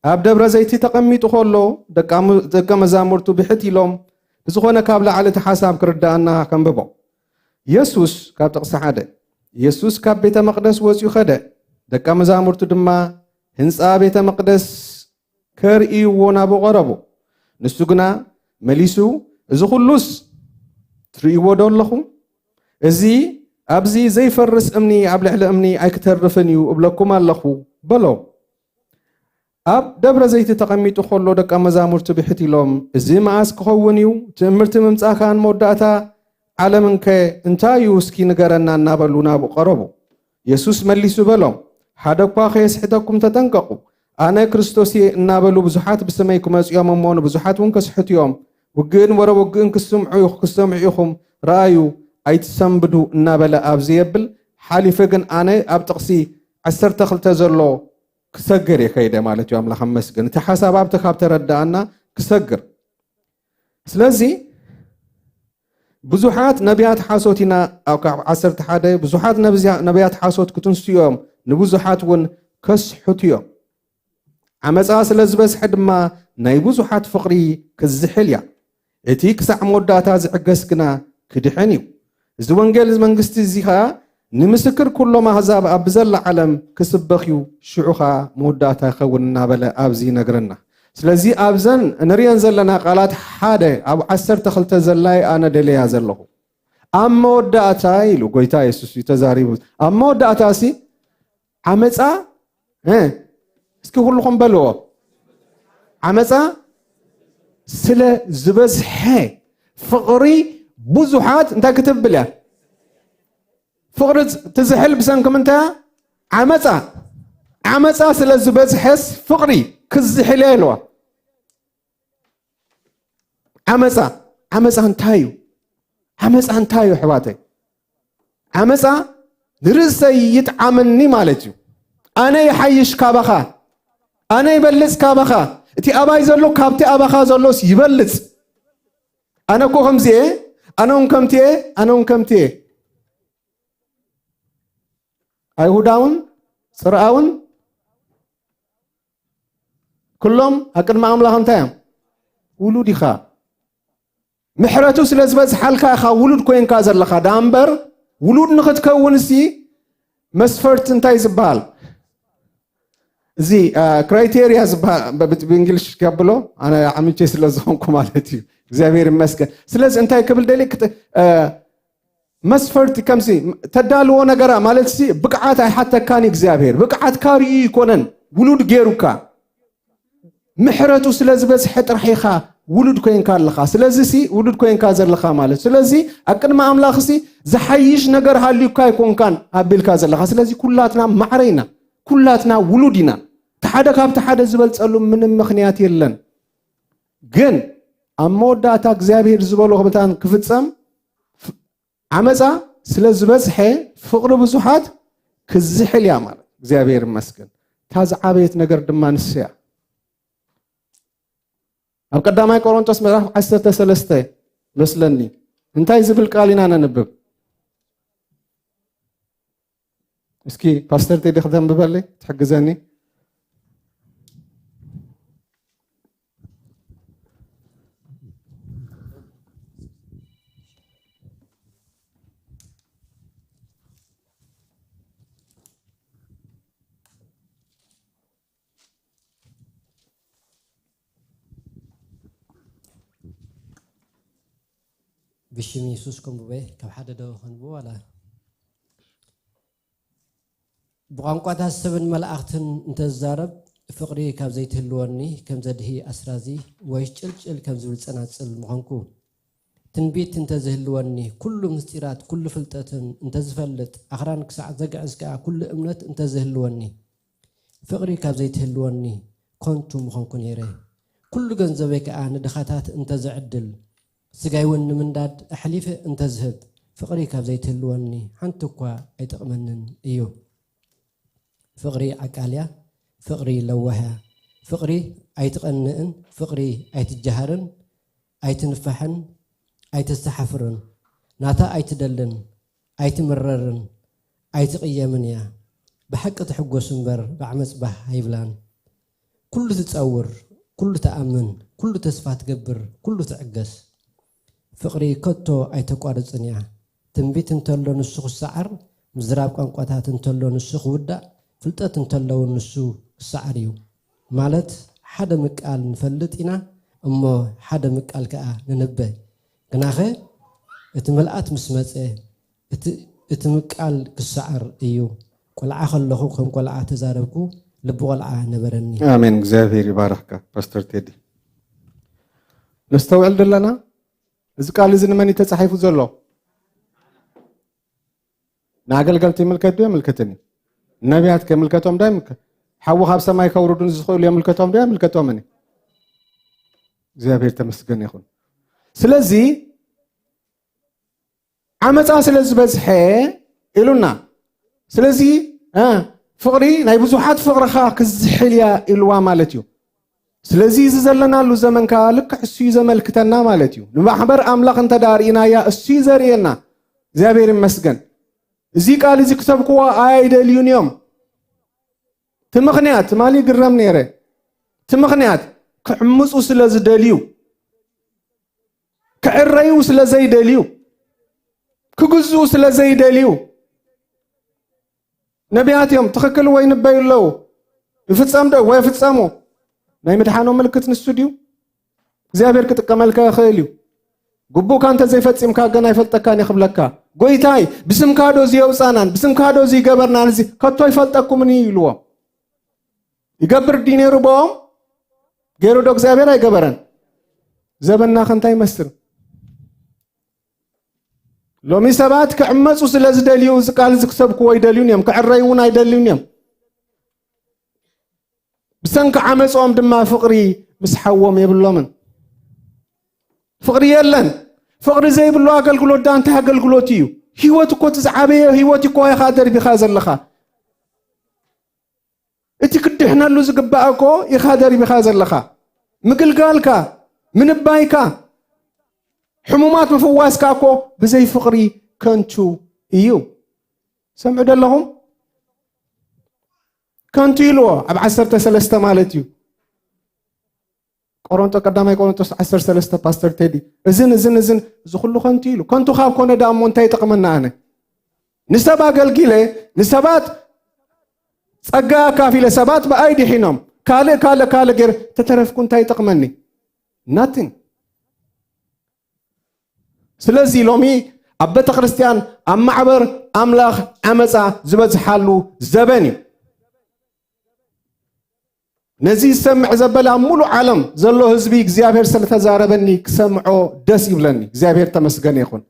أب دبر زيتي تقمي تخلو دقا مزامرتو بحتي لهم بزخونا كابلا على تحاسب كردانا كم ببو يسوس كاب تقص حدا يسوس كاب بيت مقدس وزيو خدا دقا مزامرتو دما هنسا بيت مقدس كرئي ونابو غربو نسوقنا مليسو إذا خلص تريو دولهم إزي أبزي زي فرس أمني عبل على أمني أكتر فنيو أبلكم اللخو بلو أب دبر زي تقمي تخلو دك أمزامر تبحتي لهم إزي معاس كخونيو تمرت ممتاكان موداتا على منك انتايو سكي نقرنا نابلو نابو قربو يسوس مليسو بلو حدك باخي يسحتكم تتنققوا أنا كريستوسي نابلو بزحات بسميكم أسيام أمون بزحات ونكسحت يوم وقين ورا وقين كسمعيكم رأيو أيتسنبدو نابلا أبزيبل حالي فقن أنا أبتقسي 10 تخلت زلو كسجر يا كيدا مالتي يوم لخمس قن تحسب أبتخاب تردانا كسجر سلازي بزحات نبيات حاسوتنا أو 10 حدا بزحات نبيات حاسوت كتنسيوم نبزحات ون كسحتيوم عمزا سلازبس حد ما نايبزحات فقري كزحليا اتي كسع موداتا زعقسكنا كدحنيو زوانجيل منغستي زيها نمسكر كل ما هزاب ابزل عالم كسبخيو شعوخا موداتا خوننا بلا ابزي نغرنا سلازي ابزن نريان زلنا قالات حاده اب 10 تخلت زلاي انا دليا زلهو ام موداتا يلو غويتا يسوس يتزاريبو ام موداتا سي عمصا اسكي كلكم بلو عمصا سلا زبزح فقري بزحات انت كتب بلا فقر تزحل بسنكم انت عمصا سلا زبزحس فقري كزحل يلوا عمصا انتايو حواتي عمصا درسي يتعاملني مالتي انا يحيش كابخا انا يبلس كابخا تي أباي زلو كابتي أبا خازلوس يبلز أنا كو خمزي أنا كمتي أيهوداون سرعون كلهم أكن ما أملاهم تام ولودي خا محرتو سلازبز حالكا خا ولود كوين كازر لخا دامبر ولود نخد كونسي مسفرت انتاي زبال زي كرايتيريا بإنجليش قبله أنا عملت شيء سلازهم مالتي زابير مسكة سلاز أنتي قبل ذلك مسفرت كم سي تدالو نجارة مالتي بقعات حتى كان زابير بقعات كاري يكونن ولود جيروكا محرتو سلاز بس حتى رحيخا ولود كوين كار لخا سلازي سي ولود كوين كازر لخا مالت سلازي أكن ما أملاخ سي زحيش نجار هاليو كاي كون كان أبيل كازر لخا سلازي كلاتنا معرينا كلاتنا ولودنا تحدى كاب تحدى زبل تسألوا من مخنيات يلن جن أموداتا እግዚአብሔር ዝበሎ خبتان كفتسم عمزا سلاز بزحي فقر بزحات كزحل يا مال እግዚአብሔር مسكن تاز عبيت نجر دما نسيا أب قدامي كورنثوس ምዕራፍ 13 መስለኒ እንታይ ዝብል ቃል ኢና ነንብብ እስኪ ፓስተር ቴዲ خدام ببالي تحجزني بشم يسوس كم بوه كم حدا ده خنبو ولا بقام قد هالسبن ملأختن انت الزارب فقري كم زيت اللوني كم زد هي أسرازي ويشتل كم زول سنة المغنكو تنبيت انت زهلوني كل مستيرات كل فلتة انت زفلت أخرانك ساعة زقع زقع كل أمنت انت زهلوني فقري كم زيت اللوني كنتم مغنكو نيري كل جنزبك أنا دخاتات انت زعدل سجايون من داد أحليف أنت ذهب فقري كاب زي تلوني حنتكوا أيتقمنن إيو فقري عقاليا فقري لوها فقري أيتقنن فقري أيتجهرن أيتنفحن أيتستحفرن ناتا أيتدلن أيتمررن أيتقيمن يا بحق تحقو سنبر بعمس به هيبلان كل تتصور كل تأمن كل تسفات قبر كل تعقس فقري كتو أيتقوارد صنيا تنبيت انتلو نسخ السعر مزراب قنقواتات انتلو نسخ ودا فلطت انتلو نسو السعريو مالت حدا مقال نفلطينا امو حدا مقال كا ننبه غناخه اتملات مسمصه اتمقال كسعر ايو قلعه خلخو كم قلعه تزاربكو لب قلعه نبرني امين እግዚአብሔር ይባርክካ ፓስተር ቴዲ نستوعل دلنا እዚ ቃል እዚ ንመን ተጻሒፉ ዘሎ ናገልገልቲ ምልከት ዶ ምልከትኒ ነቢያት ከመልከቶም ዳይ ሓው ካብ ሰማይ ከውርዱን ዝኽእሉ የምልከቶም ዳይ ምልከቶም እኔ እግዚአብሔር ተመስገን ይሁን ስለዚ ዓመፃ ስለዝበዝሐ ኢሉና ስለዚ ፍቅሪ ናይ ብዙሓት ፍቅርኻ ክዝሕልያ ኢልዋ ማለት እዩ ስለዚ እዚ ዘለናሉ ዘመንካ ልክዕ እሱ ዘመልክተና ማለት እዩ ንማሕበር ኣምላኽ እንተዳርኢናያ እሱ ዘርእየና እግዚአብሔር ይመስገን እዚ ቃል እዚ ክሰብክዎ ኣይደልዩን እዮም ትምኽንያት ማሊ ግረም ነይረ ትምኽንያት ክዕምፁ ስለዝደልዩ ክዕረዩ ስለዘይደልዩ ክግዝኡ ስለዘይደልዩ ነቢያት እዮም ትኽክል ወይ ንበዩ ኣለዉ ይፍፀም ዶ ወይ ፍፀሙ ናይ ምድሓኖ ምልክት ንሱ ድዩ እግዚአብሔር ክጥቀመልካ ይኽእል እዩ ግቡእ ካንተ ዘይፈፂምካ ገና ይፈልጠካን ይኽብለካ ጎይታይ ብስምካ ዶ ዝየውፃናን ብስምካ ዶ ዝይገበርናን እዚ ከቶ ይፈልጠኩምን ይብልዎ ይገብር ዲ ነይሩ ቦኦም ገይሩ ዶ እግዚአብሔር ኣይገበረን ዘበና እንታይ ይመስል ሎሚ ሰባት ክዕመፁ ስለዝደልዩ እዚ ቃል እዚ ክሰብክዎ ይደልዩን እዮም ክዕረዩ እውን ኣይደልዩን እዮም بسنك عمصهم دما فقري مسحوم يبلومن فقري يلن فقري زي بلو اغلغلوت دانت اغلغلوتيو هيوت كو تزعابيه هيوت كو يخادر بخازلخا اتي كدحنا لو زغباكو يخادر بخازلخا مقلقالكا من بايكا حمومات مفواسكاكو بزي فقري كنتو ايو سمعوا دلهم كنتو يلو اب 13 مالتيو قرونتو قدامي قرونتوس 13 باستر تيدي ازن زخلو كنتو يلو كنتو خاب كونه دامو انت يتقمنا انا نسبا قلقيله نسبات صقا كافي لسبات بايدي حينهم كاله غير تترفكو انت يتقمني nothing سلازي لومي ابت كريستيان ام معبر املاخ امصا زبزحالو زبني نزي سمع زبلا مولو عالم زلو حزبي እግዚአብሔር ስለተዛረበኒ ክሰምዖ ደስ ይብለኒ እግዚአብሔር ተመስገን ይሁን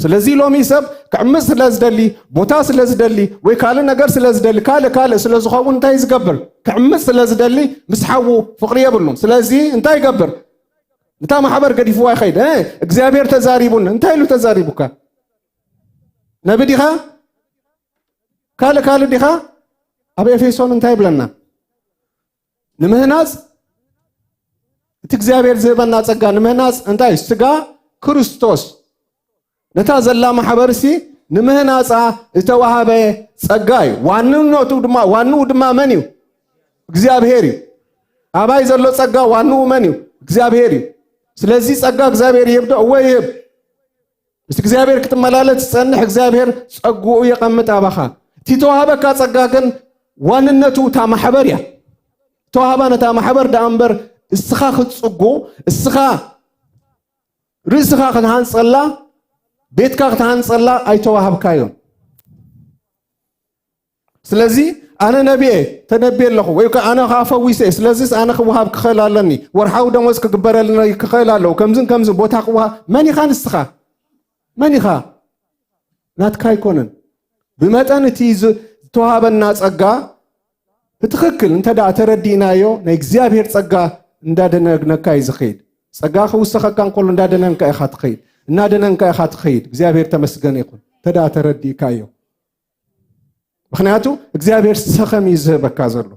ስለዚህ ሎሚ ሰብ ከዕምስ ስለዝደሊ ቦታ ስለዝደሊ ወይ ካለ ነገር ስለዝደሊ ካለ ስለዝኸውን እንታይ ዝገብር ከዕምስ ስለዝደሊ ምስሐው ፍቅሪ የብሉ ስለዚህ እንታይ ይገብር እንታ ማሕበር ገዲፍዋ ይኸይድ እግዚአብሔር ተዛሪቡን እንታይ ሉ ተዛሪቡካ ነብዲኻ ካለ ዲኻ ኣብ ኤፌሶን እንታይ ብለና نمهناز تكزابير زبنا ጸጋ نمهناز انتاي سغا ክርስቶስ نتا زلا محبرسي نمهناز የተዋሃበ ጸጋይ ዋንነቱ ድማ መንዩ እግዚአብሔር አባይ ዘሎ ጸጋ ዋኑ መንዩ እግዚአብሔር ስለዚህ ጸጋ እግዚአብሔር ይብዶ ወይ ይብ እግዚአብሔር ክትመላለጥ ጸንሕ እግዚአብሔር ጸጉኡ ይቀምጥ አባኻ ትተዋሃበካ ጸጋ ግን ዋንነቱ ታ ማሕበርያ توهابنا محبر دامبر اسخا خصغو اسخا رزخا خنان صلا بيتكا خنان صلا اي توهابكايو سلازي انا نبي تنبي له ويك انا خافويسه سلازي انا خوهاب كخلالني ورحاو دموس كغبرلنا كخلالو كمزن بوتا قوا ماني خان اسخا ماني خا نات كايكونن بمتن تيز توهابنا ጸጋ ትክክል እንተ ዳ ተረዲናዮ ናይ እግዚአብሔር ጸጋ እንዳደነግነካ ይዝኸይድ ጸጋ ክውሰኸካ እንከሎ እንዳደነንካ ኢኻ ትኸይድ እናደነንካ ኢኻ ትኸይድ እግዚኣብሔር ተመስገን ይኹን ተዳ ተረዲእካዮ ምክንያቱ እግዚኣብሔር ሰኸም እዩ ዝህበካ ዘሎ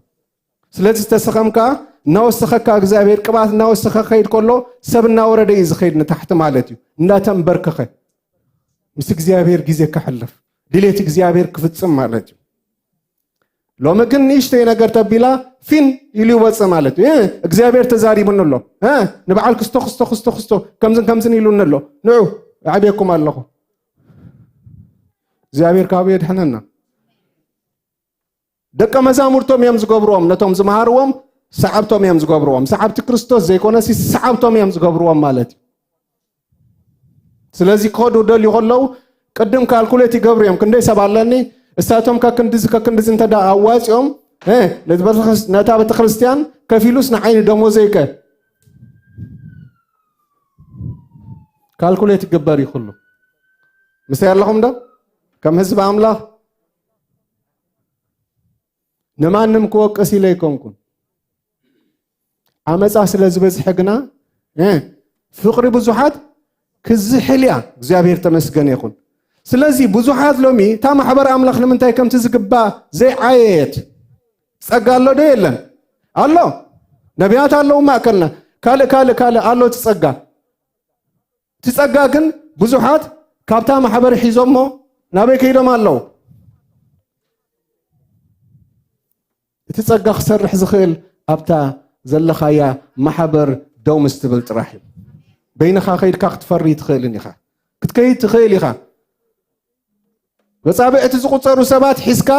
ስለዚ ዝተሰኸምካ እናወሰኸካ እግዚኣብሔር ቅባት እናወሰኸ ኸይድ ከሎ ሰብ እናወረደ እዩ ዝኸይድ ንታሕቲ ማለት እዩ እንዳተንበርክኸ ምስ እግዚኣብሔር ግዜ ክሕልፍ ድሌት እግዚኣብሔር ክፍፅም ማለት እዩ ሎሚ ግን ንእሽተይ ነገር ተቢላ ፊን ኢሉ ይወፅእ ማለት እዩ እግዚኣብሔር ተዛሪቡን ኣሎ ንበዓል ክስቶ ከምዝን ኢሉን ኣሎ ንዑ ዓብየኩም ኣለኹ እግዚኣብሔር ካብኡ የድሕነና ደቀ መዛሙርቶም እዮም ዝገብርዎም ነቶም ዝመሃርዎም ሰዓብቶም እዮም ዝገብርዎም ሰዓብቲ ክርስቶስ ዘይኮነሲ ሰዓብቶም እዮም ዝገብርዎም ማለት እዩ ስለዚ ክኸዱ ደልዩ ከለው ቅድም ካልኩሌት ይገብሩ እዮም ክንደይ ሰብ ኣለኒ እሳቶም ከክንድዚ እንተዳ ኣዋፂኦም ነታ ቤተ ክርስቲያን ከፊሉስ ንዓይኒ ደሞዘይከ ካልኩሌት ይግበር ይኽሉ ምሳይ ኣለኹም ዶ ከም ህዝቢ ኣምላኽ ንማንም ክወቅስ ኢለ ይኮንኩን ዓመፃ ስለ ዝበዝሐ ግና ፍቅሪ ብዙሓት ክዝሕል እያ እግዚኣብሔር ተመስገን ይኹን ስለዚ ብዙሓት ሎሚ እታ ማሕበር ኣምላኽ ንምንታይ ከምቲ ዝግባእ ዘይዓየየት ፀጋ ኣሎ ዶ የለን ኣሎ ነቢያት ኣለዉ ማእከልና ካልእ ኣሎ ትፀጋ ግን ብዙሓት ካብታ ማሕበር ሒዞሞ ናበይ ከይዶም ኣለዉ እቲ ፀጋ ክሰርሕ ዝኽእል ኣብታ ዘለኻያ ማሕበር ደው ምስ ትብል ጥራሕ እዩ በይንኻ ከይድካ ክትፈሪ ትኽእልን ኢኻ ክትከይድ ትኽእል ኢኻ በፃብዕቲ ዝቁፀሩ ሰባት ሒዝካ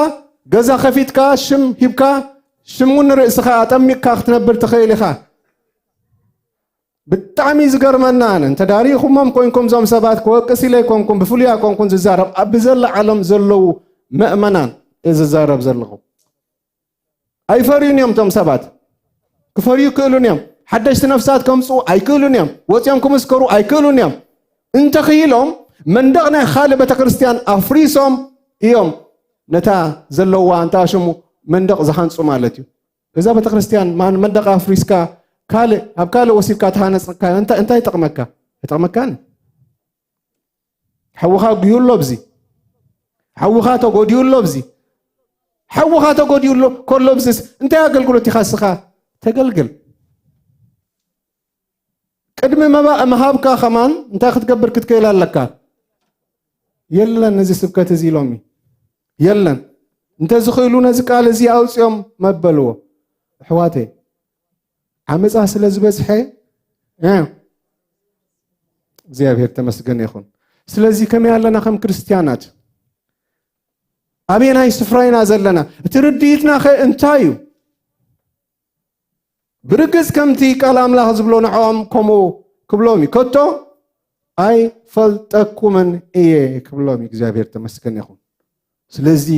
ገዛ ከፊትካ ሽም ሂብካ ሽሙን ርእስኻ ኣጠሚቕካ ክትነብር ትኽእል ኢኻ ብጣዕሚ ዝገርመና እንተዳሪኹሞም ኮይንኩም ዞም ሰባት ክወቅስ ኢለ ይኮንኩም ብፍሉይ ኣይኮንኩን ዝዛረብ ኣብ ዘላ ዓለም ዘለው ምእመናን ዝዛረብ ዘለኹ ኣይፈርዩን እዮም ቶም ሰባት ክፈርዩ ክእሉን እዮም ሓደሽቲ ነፍሳት ከምፁ ኣይክእሉን እዮም ወፂኦም ክምስከሩ ኣይክእሉን እዮም እንተኽኢሎም መንደቕ ናይ ካልእ ቤተ ክርስቲያን ኣፍሪሶም እዮም ነታ ዘለዋ እንታሽሙ መንደቕ ዝሃንፁ ማለት እዩ እዛ ቤተ ክርስቲያን መንደቕ ኣፍሪስካ ኣብ ካልእ ወሲድካ ተሃነፅካ እንታይ ይጠቕመካ ይጠቕመካኒ ሓውኻ ጉዩሎ ብዚ ሓውኻ ተጎዲዩሎ ብዚ ሓውኻ ተጎዲዩሎ ከሎ ብዚስ እንታይ ኣገልግሎት ኢኻ ስኻ ተገልግል ቅድሚ መሃብካ ኸማን እንታይ ክትገብር ክትክእል ኣለካ የለን ነዚ ስብከት እዚ ሎሚ የለን እንተዝኽእሉ ነዚ ቃል እዚ ኣውፅኦም መበልዎ ኣሕዋተይ ዓመፃ ስለ ዝበዝሐ እግዚኣብሔር ተመስገን ይኹን ስለዚ ከመይ ኣለና ከም ክርስቲያናት ኣበየናይ ስፍራ ኢና ዘለና እቲ ርድኢትና ኸ እንታይ እዩ ብርግፅ ከምቲ ቃል ኣምላኽ ዝብሎ ንዕኦም ከምኡ ክብሎም እዩ ከቶ ኣይፈልጠኩምን እየ ክብሎም እግዚኣብሔር ተመስገን ይኹን ስለዚ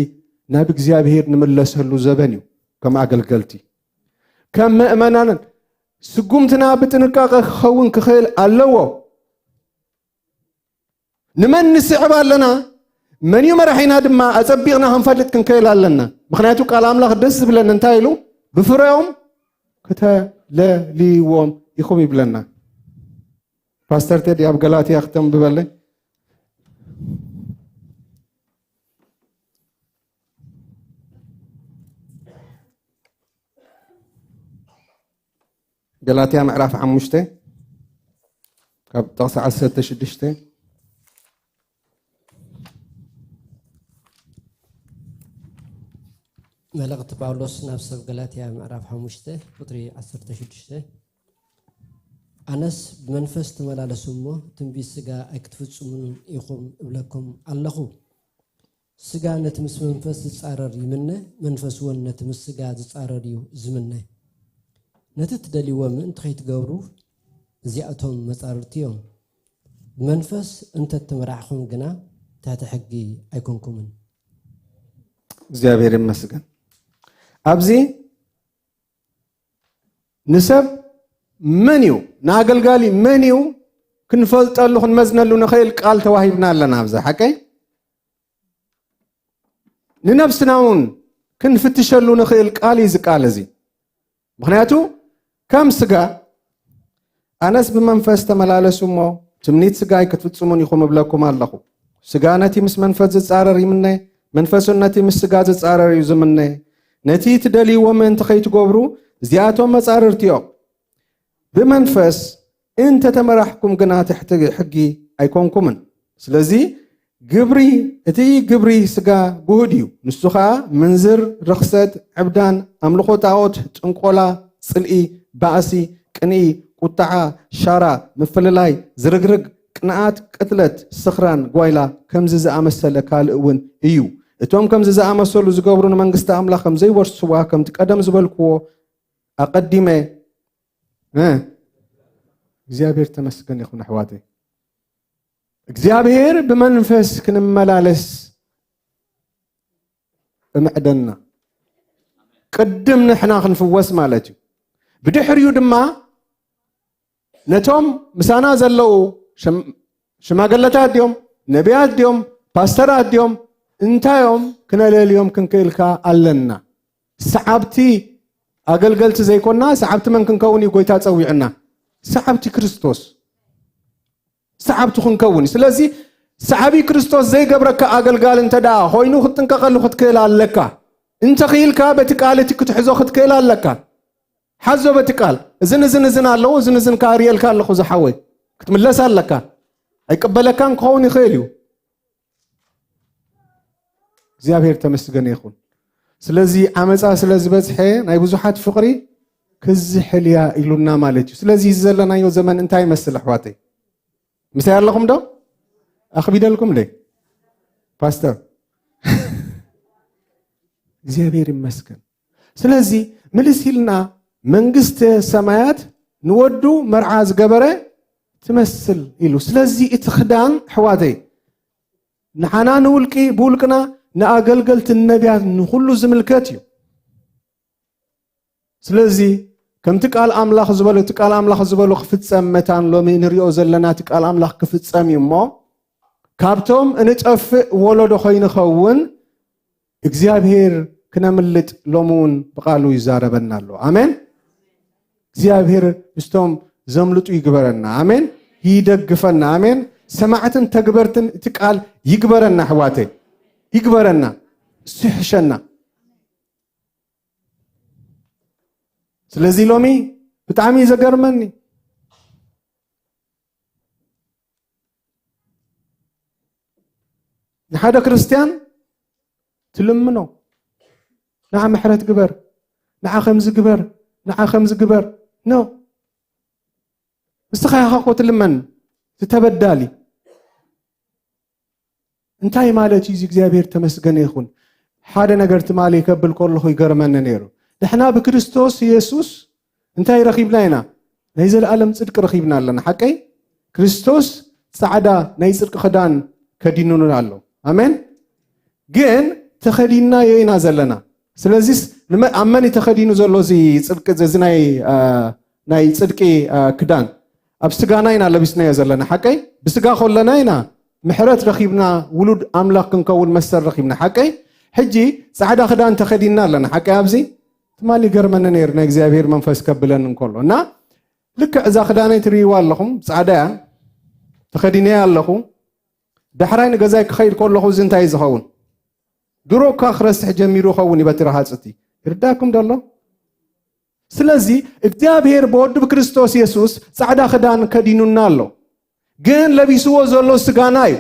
ናብ እግዚኣብሔር ንምለሰሉ ዘበን እዩ ከም ኣገልገልቲ ከም ምእመናን ስጉምትና ብጥንቃቐ ክኸውን ክኽእል ኣለዎ ንመን ንስዕብ ኣለና መን እዩ መራሒና ድማ ኣፀቢቕና ክንፈልጥ ክንክእል ኣለና ምክንያቱ ቃል ኣምላኽ ደስ ዝብለኒ እንታይ ኢሉ ብፍረኦም ከተለሊዎም ኢኹም ይብለና ፓስተር ቴዲ ኣብ ገላትያ ክተንብበለይ ገላትያ ምዕራፍ 5 ካብ ጥቕሲ 16 መልእኽቲ ጳውሎስ ናብ ሰብ ገላትያ ምዕራፍ 5 ቁጥሪ 16 ኣነስ ብመንፈስ ተመላለሱ እሞ ትንቢት ስጋ ኣይክትፍፅሙን ኢኹም እብለኩም ኣለኹ ስጋ ነቲ ምስ መንፈስ ዝፃረር ይምነ መንፈስ እውን ነቲ ምስ ስጋ ዝፃረር እዩ ዝምነ ነቲ ትደልይዎ ምእንቲ ከይትገብሩ እዚኣቶም መፃርርቲ እዮም ብመንፈስ እንተትመራሕኹም ግና ታሕቲ ሕጊ ኣይኮንኩምን እግዚኣብሔር ይመስገን ኣብዚ ንሰብ መን እዩ ንኣገልጋሊ መን እዩ ክንፈልጠሉ ክንመዝነሉ ንኽእል ቃል ተዋሂብና ኣለና ኣብዛ ሓቀይ ንነብስና እውን ክንፍትሸሉ ንኽእል ቃል እዩ እዚ ቃል እዚ ምክንያቱ ከም ስጋ أنس بمنفس تملالسوا مو تمنيت سجاي كتفتصمون يخوم بلاكم الله سجانتي مس منفس تسعرري منه منفس نتي مس سجات تسعرري زمنه نتي تدلي ومن تخيت جبرو زياتهم مسعررتيو بمنفس انت تمرحكم قناة حقي أيكونكمن سلزي جبري اتي جبري سجا جهوديو نسخة منزر رخصت عبدان أملخو تعوت تنقولا سلئي بأسي كني قطعة شارع مفللاي زرقرق قناعات قتلت سخران قويلا كمزز أمسل كالئون إيو اتوم كمزز أمسل زقابرون منقست أملا خمزي ورسوا كم تقدم زبالكو أقدمه እግዚአብሔር ተመስገን ይሁን አሕዋቴ እግዚአብሔር በመንፈስ ክንመላለስ እምዕደና ቅድም ንሕና ክንፍወስ ማለት እዩ ብድሕሪኡ ድማ ነቶም ምሳና ዘለው ሽማግለታት ዲዮም ነቢያት ዲዮም ፓስተራት ዲዮም እንታዮም ክነለልዮም ክንክእልካ ኣለና ሰዓብቲ አገልገልቲ ዘይኮና ሰዓብቲ መን ክንከውን ይጎይታ ፀዊዕና ሰዓብቲ ክርስቶስ ሰዓብቲ ክንከውን ስለዚህ ሰዓቢ ክርስቶስ ዘይገብረካ አገልጋል እንተዳ ሆይኑ ክትንቀቀሉ ክትክእል ኣለካ እንተ ኺልካ በትቃልቲ ክትሕዞ ክትክእል ኣለካ ሓዞ በትቃል እዝን ኣለዎ እዝን ካርየልካ ኣለኹ ዝሓወይ ክትምለስ ኣለካ ኣይቀበለካን ክኸውን ይኽእል እዩ እግዚአብሔር ተመስገነ ይኹን ስለዚህ አመፃ ስለዝበጽሐ ናይ ብዙሓት ፍቅሪ ክዝሕልያ ኢሉና ማለት እዩ ስለዚህ ዘለናዮ ዘመን እንታይ ይመስል አሕዋተይ ምሳይ ኣለኹም ዶ አኽቢደልኩም ደ ፓስተር እግዚአብሔር ይመስገን ስለዚህ ምልሲልና መንግስተ ሰማያት ንወዱ መርዓ ዝገበረ ትመስል ኢሉ ስለዚህ እቲ ክዳን አሕዋተይ ንሓና ንውልቂ ብውልቅና نأجلجلت النبيات نخل زملكات يو سلزي كم تقال أملاخ زبالو تقال أملاخ زبالو خفت سمتان لو من ريو زلنا تقال أملاخ خفت سامي ما كابتوم انت أف ولو دخين خون اكزيابهير كنا ملت لومون بقالو يزاربنا له آمين اكزيابهير استوم زملتو يقبرنا آمين يدقفنا آمين سماعتن تقبرتن تقال يقبرنا حواتي يكبرنا سحشنا سلازي لومي بتعمي زقر مني نحادا كريستيان تلمنو نعم محرت قبر نعم خمز قبر نعم خمز قبر نو استخيا خاقو تلمن تتبدالي እንታይ ማለት እዩ እግዚአብሔር ተመስገነ ይሁን ሓደ ነገር ትማሊ ከብል ኮልኹ ይገርመን ነይሩ ንሕና በክርስቶስ ኢየሱስ እንታይ ረኺብና ኢና ናይ ዘለዓለም ጽድቅ ረኺብና ኣለና ሓቀይ ክርስቶስ ጻዕዳ ናይ ጽድቅ ክዳን ከዲኑና ኣሎ አሜን ግን ተኸዲና የና ዘለና ስለዚህ አመን ተኸዲኑ ዘሎ እዚ ጽድቅ እዚ ናይ ጽድቂ ክዳን ኣብ ስጋና ኢና ለቢስና ዘለና ሓቀይ ብስጋ ኮለና ኢና محرت رخيبنا ولود أملاك كنكون مسر رخيبنا حكي حجي سعدا خدان تخدينا لنا حكي أبزي تمالي قرمنا نير نكزيابير منفس كبلن نقوله نا لك إذا خداني تريوال لكم سعدا تخديني لكم دحرين جزاك خير كله زنتاي زخون دروك آخرس حجميرو خوني بترهاتي يرداكم دالله سلازي اكتيابير بود بكريستوس يسوس سعدا خدان كدينونا له ግን ለቢስዎ ዘሎ ስጋና እዩ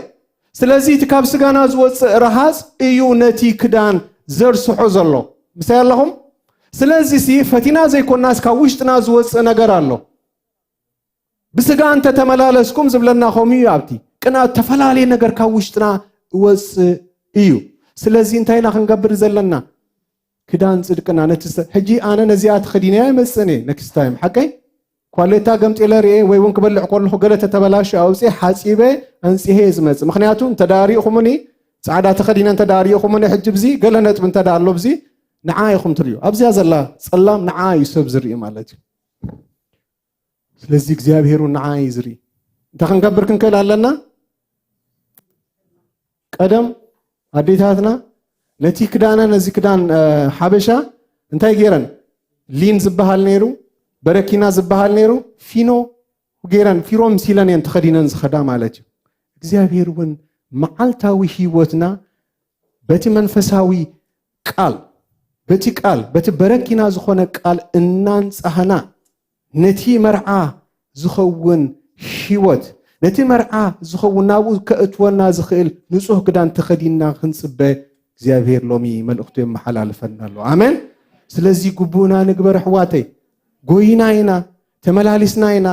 ስለዚህ ትካብ ስጋና ዝወፅእ ረሃስ እዩ ነቲ ክዳን ዘርስሖ ዘሎ ምሳይ ኣለኹም ስለዚህ ፈቲና ዘይኮናስ ካብ ውሽጥና ዝወፅእ ነገር ኣሎ ብስጋ እንተ ተመላለስኩም ዝብለና ኸም እዩ ኣብቲ ቅንኣት ተፈላለየ ነገር ካብ ውሽጥና ይወፅእ እዩ ስለዚህ እንታይና ክንገብር ዘለና ክዳን ጽድቅና ነቲ ሕጂ ኣነ ነዚኣ ተኸዲነያ ይመፅእኒ ነክስት ታይም ሓቀይ ኳሌታ ገምጤለ ርኤ ወይ እውን ክበልዕ ከለኹ ገለ ተተበላሽ ኣውፂ ሓፂበ ኣንፂሄ ዝመፅእ ምክንያቱ ተዳሪእኹምኒ ጻዕዳ ተኸዲነ ተዳሪእኹምኒ ሕጂ ብዚ ገለ ነጥብ እንተዳሎ ብዚ ንዓ ኢኹም ትርእዩ ኣብዚያ ዘላ ጸላም ንዓ እዩ ሰብ ዝርኢ ማለት እዩ ስለዚ እግዚኣብሄሩ ንዓ እዩ ዝርኢ እንታይ ክንገብር ክንክእል ኣለና ቀደም ኣዴታትና ነቲ ክዳነ ነዚ ክዳን ሓበሻ እንታይ ገይረን ሊን ዝበሃል ነይሩ በረኪና ዝበሃል ነይሩ ፊኖ ገይረን ፊሮም ሲለኔን ተኸዲነን ዝኸዳ ማለት እዩ እግዚአብሔር እውን መዓልታዊ ህይወትና በቲ መንፈሳዊ ቃል በቲ በረኪና ዝኾነ ቃል እናንጻህና ነቲ መርዓ ዝኸውን ህይወት ነቲ መርዓ ዝኸውን ናብኡ ከእትወና ዝኽእል ንጹህ ክዳን ተኸዲና ክንጽበ እግዚአብሔር ሎሚ መልእኽቱ የመሓላልፈና ኣሎ አሜን ስለዚ ግቡና ንግበር ኣሕዋተይ ጎይና ኢና ተመላሊስና ኢና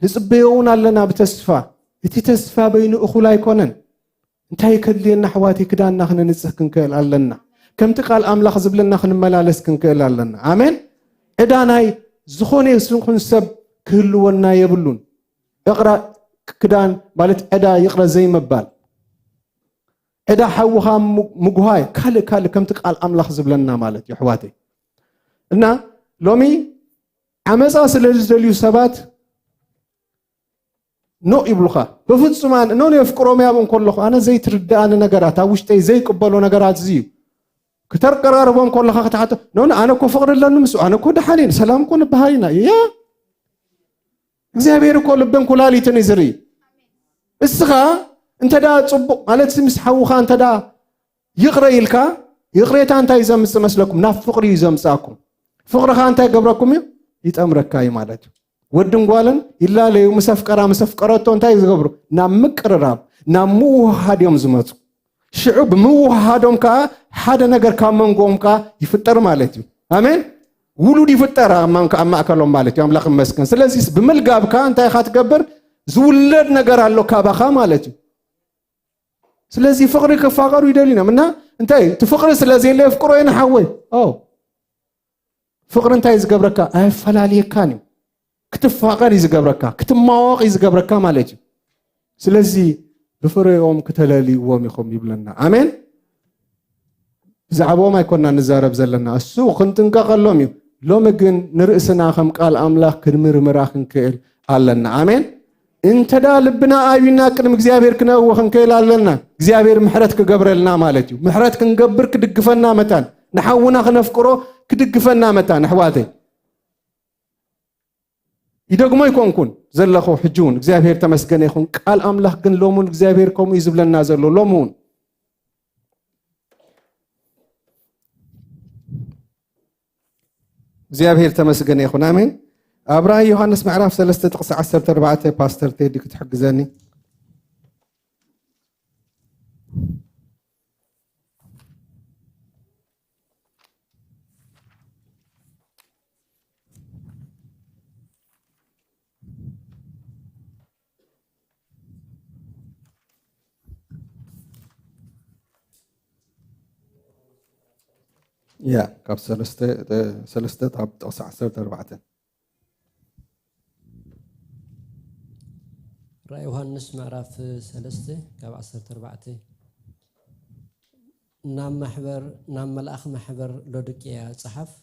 ንጽበየውን ኣለና ብተስፋ እቲ ተስፋ በይኑ እኹል ኣይኮነን እንታይ ከድልየና ኣሕዋተይ ክዳንና ክንንጽህ ክንክእል ኣለና ከምቲ ቃል ኣምላኽ ዝብለና ክንመላለስ ክንክእል ኣለና አሜን ዕዳናይ ዝኾነ ይኹን ሰብ ክህልወና የብሉን እቕራ ክዳን ማለት ዕዳ ይቕረ ዘይምባል ዕዳ ሓውኻ ምጉሃይ ካልእ ከምቲ ቃል ኣምላኽ ዝብለና ማለት እዩ ኣሕዋተይ እና ሎሚ ዓመፃ ስለ ዝደልዩ ሰባት ኖ ይብሉኻ በፍጹም ኖ የፍቅሮም ያብን ከለኹ ኣነ ዘይትርዳእኒ ነገራት ኣብ ውሽጠይ ዘይቅበሎ ነገራት እዩ ከተቀራርቦም ከለኻ ክትሓቶ ኖ ኣነ እኮ ፍቅርለኒ ምስ ኣነ እኮ ደሓኒን ሰላም እኮ ንበሃይና ያ እግዚአብሔር እኮ ልብን ኩላሊትን ይዝሪ እስኻ እንተዳ ጽቡቕ ማለት ምስ ሓውኻ እንተዳ ይቕረ ኢልካ ይቕሬታ እንታይ ዘምጽ መስለኩም ናብ ፍቅሪ ዘምጻኩም ፍቅርኻ እንታይ ገብረኩም እዩ ይጠምረካ እዩ ማለት ወድን ጓልን ይላለዩ መሰፍቀረቶ እንታይ ዝገብሩ ናብ ምቅርራብ ናብ ምውሃድ እዮም ዝመጹ ሽዑ ብምውሃዶም ከዓ ሓደ ነገር ካብ መንጎም ከዓ ይፍጠር ማለት እዩ አሜን ውሉድ ይፍጠር ኣብ ማእከሎም ማለት እዩ ኣምላኽ ይመስገን ስለዚ ብምልጋብካ እንታይ ኢኻ ትገብር ዝውለድ ነገር ኣሎ ካባኻ ማለት እዩ ስለዚ ፍቅሪ ክፋቀሩ ይደሊና እና እንታይ ትፍቅሪ ስለዘይለ ፍቅሮ ይንሓወይ ፍቅሪ እንታይ ዝገብረካ ኣይፈላለየካን እዩ ክትፋቀር ይዝገብረካ ክትማዋቕ ይዝገብረካ ማለት እዩ ስለዚ ብፍሬኦም ክትለልይዎም ኢኹም ይብለና አሜን ብዛዕባኦም ኣይኮንና ንዛረብ ዘለና እሱ ክንጥንቀቐሎም እዩ ሎሚ ግን ንርእስና ከም ቃል ኣምላኽ ክንምርምራ ክንክእል ኣለና አሜን እንተዳ ልብና ኣዩና ቅድሚ እግዚአብሔር ክነውህ ክንክእል ኣለና እግዚአብሔር ምሕረት ክገብረልና ማለት እዩ ምሕረት ክንገብር ክድግፈና መታን ንሓውና ክነፍቅሮ ክድግፈና መታን ኣሕዋተይ ይደግሞ ይኮንኩን ዘለኹ ሕጂውን እግዚአብሔር ተመስገነ ይኹን ቃል ኣምላኽ ግን ሎሙን እግዚአብሔር ከምኡ እዩ ዝብለና ዘሎ ሎሙን እግዚአብሔር ተመስገነ ይኹን አሜን ኣብ ራእይ ዮሐንስ ምዕራፍ 3 ጥቕሲ 14 ፓስተር ቴዲ ክትሕግዘኒ يا كاب سلسته طب تقص 14 رأي يوحنس معرف 3 كاب 14 نام ملأخ محبر لودقيا صحف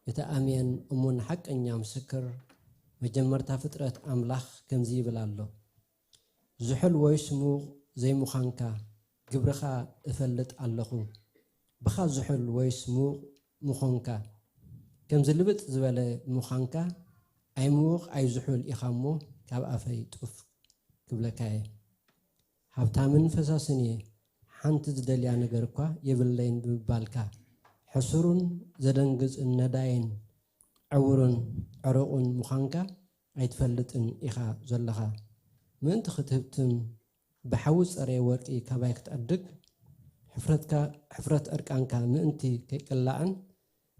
يتأمين أمون حق أن يمسكر مجمرتها فترة أملاخ كمزي بلالو زحل ويسمو زي مخانكا قبرخا افلت اللخو بخا زحل ويسمو مخانكا كمزي لبت زبالة مخانكا أي موغ أي زحل إخامو كاب أفاي توف قبلكاي حبتامن فساسني حانت زدليا نغركوا يبلين ببالكا حصرون زدنجز النداين عورن عروقن مخانكا أيتفلتن إخا زلخا من تختبتم بحوز أري ورقي كابايك تأدق حفرت أركانكا مئنتي كيكلاعن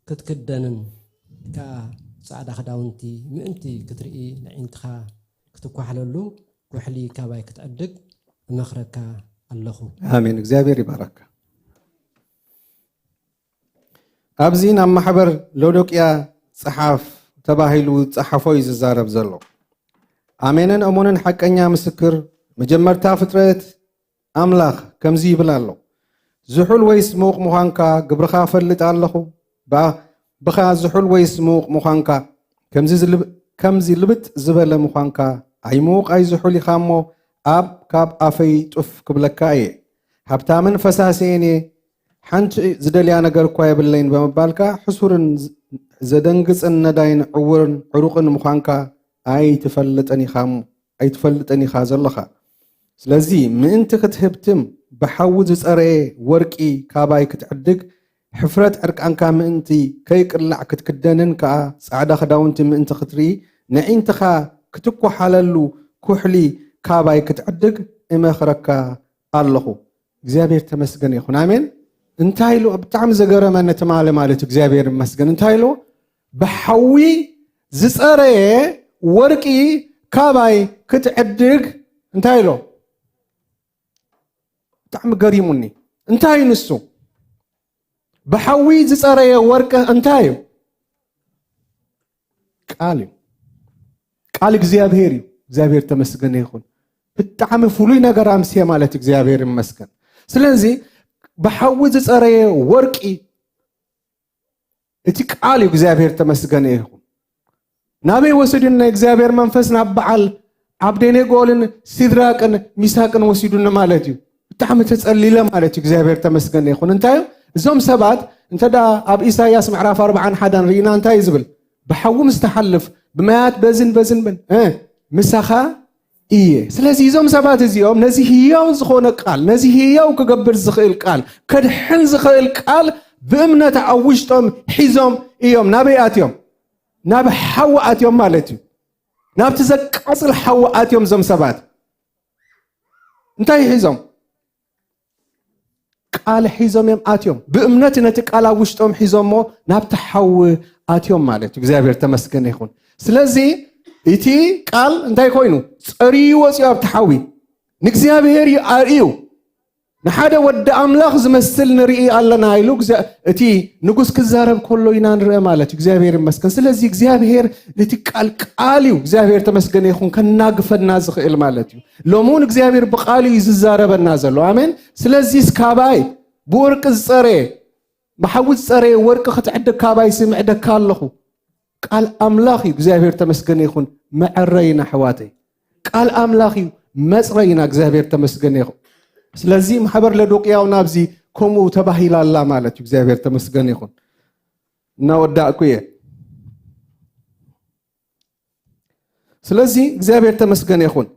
كتكدنن كا سعادة خداونتي مئنتي كترئي لعينتخا كتكوحللو كوحلي كابايك تأدق مخركا اللخو آمين እግዚአብሔር ይባረክ أبزين أم محبر لودوكيا صحاف تباهيلو صحافوي ززارب زلو آمينن أمونن حقنيا مسكر مجمرتا فترة أملاخ كمزي بلالو زحول ويسموق مخانكا قبرخا فلت اللخو بخا زحول ويسموق مخانكا كمزي لبت زبل مخانكا أي موق أي زحولي خامو أب كاب أفي تف قبلكاي هبتامن فساسيني حنت زدليا نجار كواي باللين بمبالكا حصورن زدنجز النداين عورن عروقن مخانكا ኣይትፈልጠኒ ኢኻ ዘለኻ ስለዚ ምእንቲ ክትህብትም ብሓዊ ዝፀረየ ወርቂ ካባይ ክትዕድግ ሕፍረት ዕርቃንካ ምእንቲ ከይቅላዕ ክትክደንን ከዓ ፃዕዳ ክዳውንቲ ምእንቲ ክትርኢ ንዒንትኻ ክትኳሓለሉ ኩሕሊ ካባይ ክትዕድግ እመኽረካ ኣለኹ እግዚአብሔር ተመስገን ይኹን አሜን እንታይ ኢሉ ብጣዕሚ ዘገረመኒ ትማለ ማለት እግዚአብሔር ይመስገን እንታይ ኢሉ ብሓዊ ዝፀረየ ወርቂ ካባይ ክትዕድግ እንታይ ኢሉ ብጣዕሚ ገሪሙኒ እንታይ ንሱ ብሓዊ ዝፀረየ ወርቂ እንታይ እዩ ቃል እግዚአብሔር እዩ እግዚአብሔር ተመስገን ይኹን ብጣዕሚ ፍሉይ ነገር አምስየ ማለት እግዚአብሔር ይመስገን ስለዚ ብሓዊ ዝፀረየ ወርቂ እቲ ቃል እዩ እግዚአብሔር ተመስገን ይኹን ናበይ ወሲዱና እግዚአብሔር መንፈስ ናብ በዓል ዓብደኔጎልን ሲድራቅን ሚሳቅን ወሲዱና ማለት እዩ ብጣዕሚ ተጸሊለ ማለት እዩ እግዚአብሔር ተመስገን ይኹን እንታይ እዞም ሰባት እንተዳ ኣብ ኢሳይያስ ምዕራፍ 41 ሪኢና እንታይ ዝብል ብሓዊ ምስተሓልፍ ብማያት በዝን ምሳኻ እየ ስለዚ እዞም ሰባት እዚኦም ነዚ ህያው ዝኾነ ቃል ነዚ ህያው ክገብር ዝኽእል ቃል ከድሕን ዝኽእል ቃል ብእምነት ኣብ ውሽጦም ሒዞም እዮም ናበይ ኣትዮም ናብ ሓዊ ኣትዮም ማለት እዩ ናብቲ ዘቃፅል ሓዊ ኣትዮም እዞም ሰባት እንታይ ሒዞም ቃል ሒዞም እዮም ኣትዮም ብእምነት ነቲ ቃል ኣብ ውሽጦም ሒዞሞ ናብቲ ሓዊ ኣትዮም ማለት እዩ እግዚአብሔር ተመስገን ይኹን ስለዚ እቲ ቃል እንታይ ኮይኑ ፀሪዩ ወፂኡ ኣብቲ ሓዊ ንእግዚአብሔር ይኣርዩ ንሓደ ወዲ ኣምላኽ ዝመስል ንርኢ ኣለና ኢሉ እቲ ንጉስ ክዛረብ ከሎ ኢና ንርአ ማለት እዩ እግዚአብሔር ይመስገን ስለዚ እግዚአብሔር ነቲ ቃል እዩ እግዚአብሔር ተመስገን ይኹን ከናግፈና ዝኽእል ማለት እዩ ሎሙን እግዚአብሔር ብቃል እዩ ዝዛረበና ዘሎ አሜን ስለዚ ስካባይ ብወርቂ ዝፀረየ ብሓዊ ዝፀረየ ወርቂ ክትዕድግ ካባይ ስምዕደካ ኣለኹ ቃል ኣምላኽ እዩ እግዚአብሔር ተመስገን ይኹን መዕረይና ሕዋተይ ቃል ኣምላኽ እዩ መፅረይና እግዚአብሔር ተመስገን ይኹን ስለዚ ማሕበር ለዶቅያው ናብዚ ከምኡ ተባሂላ ኣላ ማለት እዩ እግዚአብሔር ተመስገን ይኹን እናወዳእኩ እየ ስለዚ እግዚአብሔር ተመስገን ይኹን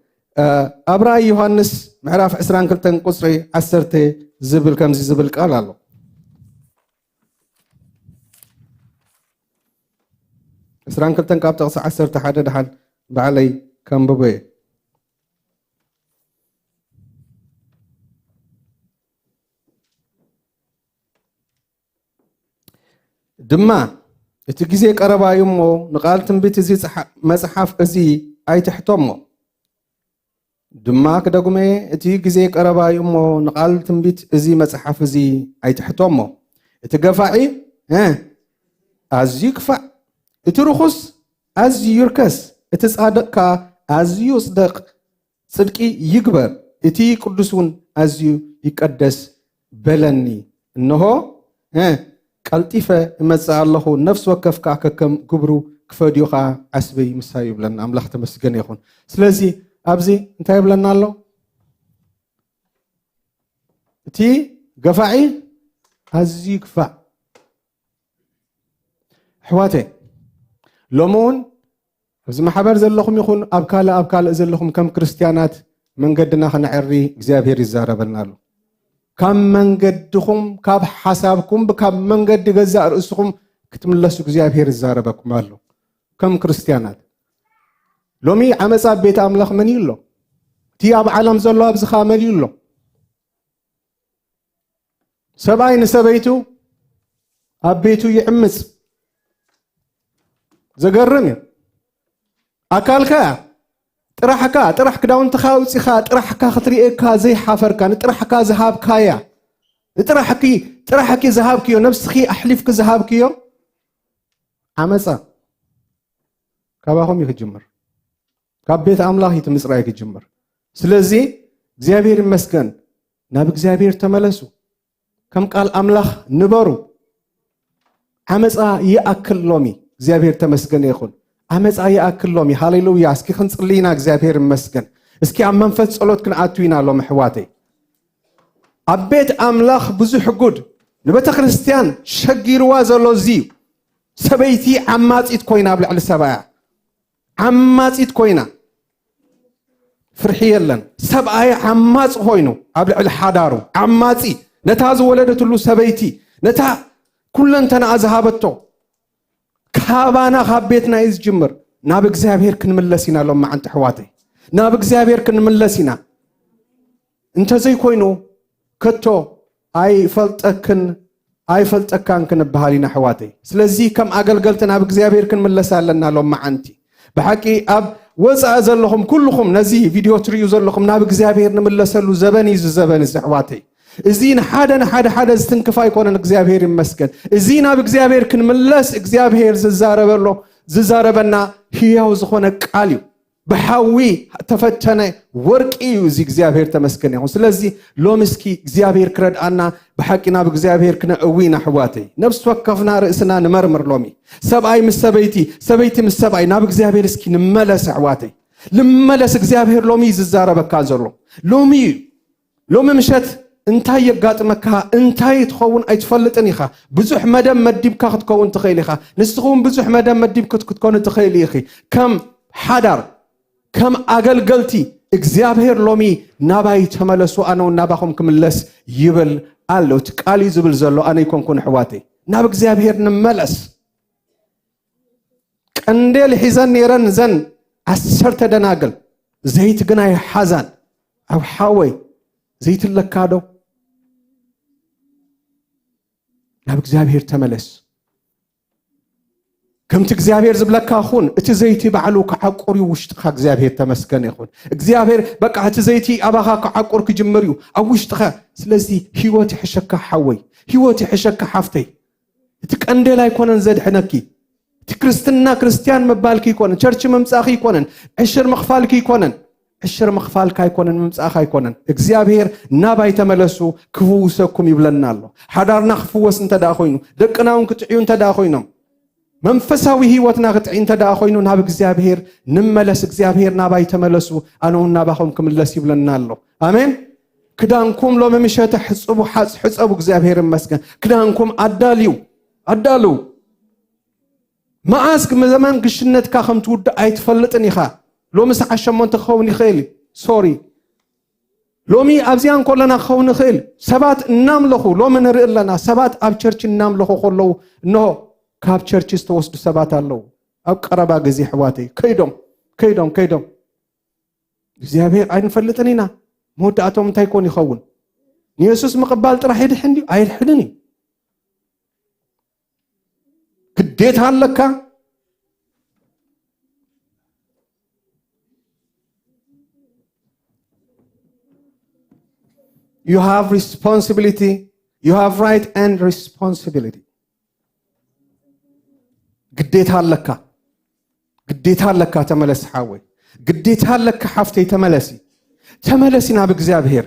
ኣብ ራእይ ዮሐንስ ምዕራፍ 22 ቁፅሪ 10 ዝብል ከምዚ ዝብል ቃል ኣሎ እስራን ክልተን ካብ ጥቕሲ 11 ድሓን ባዕለይ ከንብቦ እየ ድማ እቲ ግዜ ቀረባ እዩ እሞ ንቃል ትንቢት እዚ መፅሓፍ እዚ ኣይትሕቶሞ ድማ ክደጉመ እቲ ግዜ ቀረባ እዩ እሞ ንቃል ትንቢት እዚ መፅሓፍ እዚ ኣይትሕቶሞ እቲ ገፋዒ ኣዝዩ ክፋዕ እቲ ርኹስ ኣዝዩ ይርከስ እቲ ጻድቕካ ኣዝዩ ጽድቕ ጽድቂ ይግበር እቲ ቅዱስውን ኣዝዩ ይቀደስ በለኒ እንሆ ቀልጢፈ እመጽእ ኣለኹ ነፍስ ወከፍካ ከከም ግብሩ ክፈድዩኻ ዓስበይ ምሳይ ይብለና ኣምላኽ ተመስገን ይኹን ስለዚ ኣብዚ እንታይ ይብለና ኣሎ እቲ ገፋዒ ኣዝዩ ክፋዕ ኣሕዋተይ ሎሞን ኣብዚ ማሕበር ዘለኹም ይኹን ኣብ ካልእ ዘለኹም ከም ክርስቲያናት መንገድና ክንዕሪ እግዚአብሔር ይዛረበና ኣሎ ካብ መንገድኹም ካብ ሓሳብኩም ካብ መንገዲ ገዛእ ርእስኹም ክትምለሱ እግዚአብሔር ይዛረበኩም ኣሎ ከም ክርስቲያናት ሎሚ ዓመፃ ቤት ኣምላኽ መን ይሎ እቲ ኣብ ዓለም ዘሎ ኣብዝኻ መን ይሎ ሰብኣይ ንሰበይቱ ኣብ ቤቱ ይዕምፅ ዘገርም እዩ ኣካልካ ጥራሕ ክዳውንትኻ ውፂኻ ጥራሕካ ክትሪኤካ ዘይሓፈርካ ንጥራሕካ ዝሃብካያ ጥራሕኪ ዝሃብክዮ ነፍስኺ ኣሕሊፍኪ ዝሃብክዮ ዓመፃ ካባኹም ይክጅምር ካብ ቤት ኣምላኽ እቲ ምፅራይ ክጅምር ስለዚ እግዚአብሔር ይመስገን ናብ እግዚአብሔር ተመለሱ ከም ቃል ኣምላኽ ንበሩ ዓመፃ ይኣክል ሎሚ እግዚአብሔር ተመስገን ይኹን ዓመፃ ይኣክል ሎሚ ሃሌሉያ እስኪ ክንጽልይና እግዚአብሔር ይመስገን እስኪ ኣብ መንፈስ ጸሎት ክንኣትዊና ሎም ኣሕዋተይ ኣብ ቤት ኣምላኽ ብዙሕ ጉድ ንቤተ ክርስቲያን ሸጊርዋ ዘሎ እዚ ሰበይቲ ዓማፂት ኮይና ኣብ ልዕሊ ሰብኣያ عماصيت كوينا فرحي يلن سبعي عماص خوينو قبل الحدارو عماصي نتاز ولدت له سبيتي نتا كلن تنا ذهبتو كابانا خبيتنا إز جمر ناب እግዚአብሔር ክንመለሲና ሎም ማንተ ሕዋተይ ናብ እግዚአብሔር ክንመለሲና እንተ ዘይ ኮይኑ ከቶ አይፈልጠካን ክንበሃሊና ሕዋተይ ስለዚ ከም አገልገልት ናብ እግዚአብሔር ክንመለሳለና ሎም ማንቲ በሐቂ አብ ወፃ ዘለኹም ኩልኹም ነዚ ቪዲዮ ትሪዩ ዘለኹም ናብ እግዚአብሔር ንመለሰሉ ዘበን ዘበን ሕዋተይ እዚን ሓደ ዝትንክፋ ይኮነን እግዚአብሔር ይመስገን እዚ ናብ እግዚአብሔር ክንመለስ እግዚአብሔር ዝዛረበና ሕያው ዝኾነ ቃል እዩ በሐዊ ተፈተነ ወርቂ እዩ እዚ እግዚአብሔር ተመስገን ይሁን ስለዚ ሎምስኪ እግዚአብሔር ክረድአና በሐቂ ናብ እግዚአብሔር ክነእዊና ሕዋተይ ነፍስ ወከፍና ርእስና ንመርምር ሎሚ ሰብአይ ምስ ሰበይቲ ምስ ሰብአይ ናብ እግዚአብሔር እስኪ ንመለስ ሕዋተይ ልመለስ እግዚአብሔር ሎሚ ዝዛረበካ ዘሎ ሎሚ ምሸት እንታይ የጋጥመካ እንታይ ትኸውን አይትፈልጥን ኢኻ ብዙሕ መደም መዲብካ ክትከውን ትኽእል ኢኻ ንስኹም ብዙሕ መደም መዲብካ ክትኮኑ ትኽእል ኢኺ ከም ሓዳር ከም አገልገልቲ እግዚአብሔር ሎሚ ናባይ ተመለሱ አነው ናባኹም ክምለስ ይብል አሎ ቃል ይዝብል ዘሎ አነ ይኮንኩን ሕዋተይ ናብ እግዚአብሔር ንመለስ ቀንዴል ሒዘን ነረን ዘን 10 ደናግል ዘይት ግን አይሓዛን ኣብ ሓወይ ዘይት ለካዶ ናብ እግዚአብሔር ተመለስ ከምቲ እግዚአብሔር ዝብለካ ኹን እቲ ዘይቲ ባዕሉ ከዓቁር ውሽጥኻ እግዚአብሔር ተመስገን ይኹን እግዚአብሔር በቃ እቲ ዘይቲ አባኻ ከዓቁር ክጅምር እዩ ኣብ ውሽጥኻ ስለዚ ህይወት ይሕሸካ ሓወይ ህይወት ይሕሸካ ሓፍተይ እቲ ቀንዴል ኣይኮነን ዘድሕነኪ እቲ ክርስቲያን መባልኪ ይኮነን ቸርች መምጻኺ ይኮነን ዕሽር መኽፋልኪ ይኮነን ዕሽር መኽፋልካ ይኮነን መምጻኺ ይኮነን እግዚአብሔር ናባይ ተመለሱ ክፍውሰኩም ይብለና ኣሎ ሓዳርና ክፍወስ እንተዳ ኮይኑ ደቅናውን ክትዕዩ እንተዳ ኮይኖም መንፈሳዊ ህይወትና ክትዕዩ እንተዳ ኮይኑ ናብ እግዚአብሔር ንመለስ እግዚአብሔር ናባይ ተመለሱ አነውን ናባኹም ክምለስ ይብለና ኣሎ አሜን ክዳንኩም ሎሚ ምሸት ሕጽቡ እግዚአብሔር ይመስገን ክዳንኩም አዳልዩ መዓስክ ዘመን ግሽነትካ ከም ትውድ አይትፈልጥን ኢኻ ሎሚ ሰዓት 8 ክኸውን ይኽእል ሶሪ ሎሚ ኣብዚያን ኮለና ክኸውን ይኽእል ሰባት እናምለኹ ሎሚ ንርኢ ኣለና ሰባት ኣብ ቸርች እናምለኹ ከለዉ እንሆ ካብ ቸርች ዝተወስዱ ሰባት ኣለዉ ኣብ ቀረባ ግዜ ሕዋተይ ከይዶም እግዚአብሔር ኣይንፈልጥን ኢና መወዳእቶም እንታይ ኮን ይኸውን ንየሱስ ምቕባል ጥራሕ ይድሕን ድዩ ኣይድሕንን እዩ ግዴታ ኣለካ You have responsibility. You have right and responsibility. قديتها لك تملس حاوي قديتها لك حفتي تملسي ناب እግዚአብሔር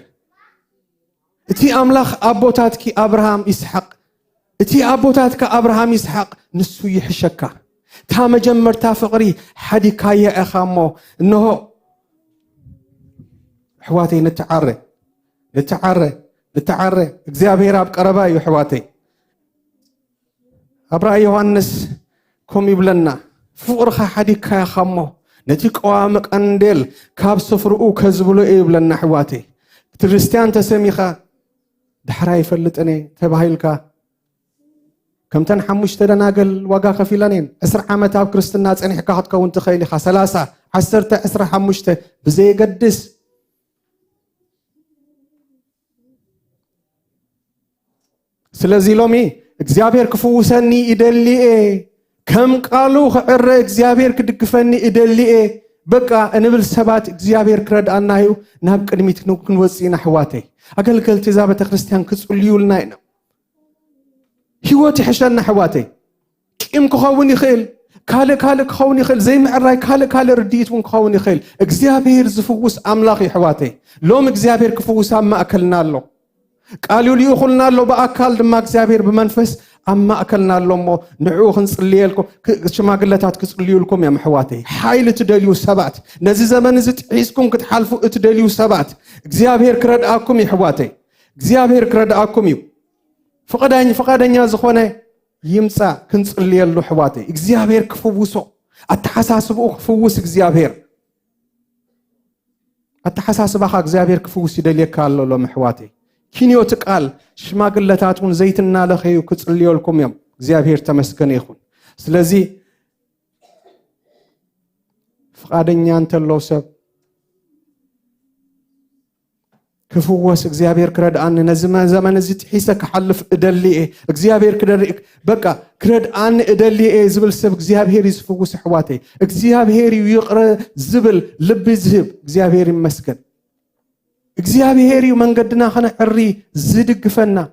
اتي املاخ ابوتاتك ابراهام اسحاق اتي ابوتاتك ابراهام اسحاق نسو يحشكا تا مجمرتا فقري حديكا يا اخامو انه حواتي لتعرى እግዚአብሔር ኣብ ቀረባ እዩ ሕዋተይ ኣብራ ዮሐንስ ከም ይብለና ፍቅርኻ ሓዲካ ያኸሞ ነቲ ቀዋሚ ቀንዴል ካብ ስፍርኡ ከዝብሎ ይብለና ሕዋተይ ክርስቲያን ተሰሚኻ ድሕራ ይፈልጥኔ ተባሂልካ ከምተን 5 ደናገል ዋጋ ከፊለኔን 10 ዓመት ኣብ ክርስትና ፀኒሕካ ክትከውን ትኽእል ኢኻ 30 10 15 ብዘይገድስ ስለዚህ ሎሚ እግዚአብሔር ክፍውሰኒ ይደልየ ከም ቃሉ ክዕረ እግዚአብሔር ክድግፈኒ ይደልየ በቃ እንብል ሰባት እግዚአብሔር ክረዳና እዩ ናብ ቅድሚት ክንወጽኢና ሕዋተይ አገልገልቲ ዛ ቤተ ክርስቲያን ክጽልዩልና ኢና ህይወት ይሕሸና ሕዋተይ ቂም ክኸውን ይኽእል ካልእ ክኸውን ይኽእል ዘይምዕራይ ካልእ ርድኢት እውን ክኸውን ይኽእል እግዚአብሔር ዝፍውስ አምላኽ እዩ ሕዋተይ ሎም እግዚአብሔር ክፍውስ ኣብ ማእከልና ኣሎ ቃሉ ሊኹልና ኣሎ በአካል ድማ እግዚአብሔር በመንፈስ አማ አከልና ለሞ ንዑ ክንጽልየልኩም ሽማግለታት ክጽልዩልኩም ያ ሕዋተይ ኃይል ትደልዩ ሰባት ነዚ ዘመን ዝጥዒስኩም ክትሓልፉ እትደልዩ ሰባት እግዚአብሔር ክረዳአኩም ይሕዋተይ እግዚአብሔር ክረዳአኩም እዩ ፈቃደኛ ዝኾነ ይምጻ ክንጽልየሉ ሕዋተይ እግዚአብሔር ክፍውሶ أتحساسبه كفوس إجزابير أتحساسبها إجزابير كفوس يدليك كالله لو محواتي كينيو تقال شماغلتاتون زيتنا لخيو كتصليو لكم يوم إجزابير تمسكن يخون سلازي فقادنيا أنت اللو سب كفوس إجزابير كرد أن نزمان زمان زيت حيسك حلف إدلي إجزابير كرد بقى كرد أن إدلي زبل سب إجزابير يسفوس حواتي إجزابير يقرأ زبل لب زهب إجزابير مسكن إجزابير من قدنا خنا حري زدق فنا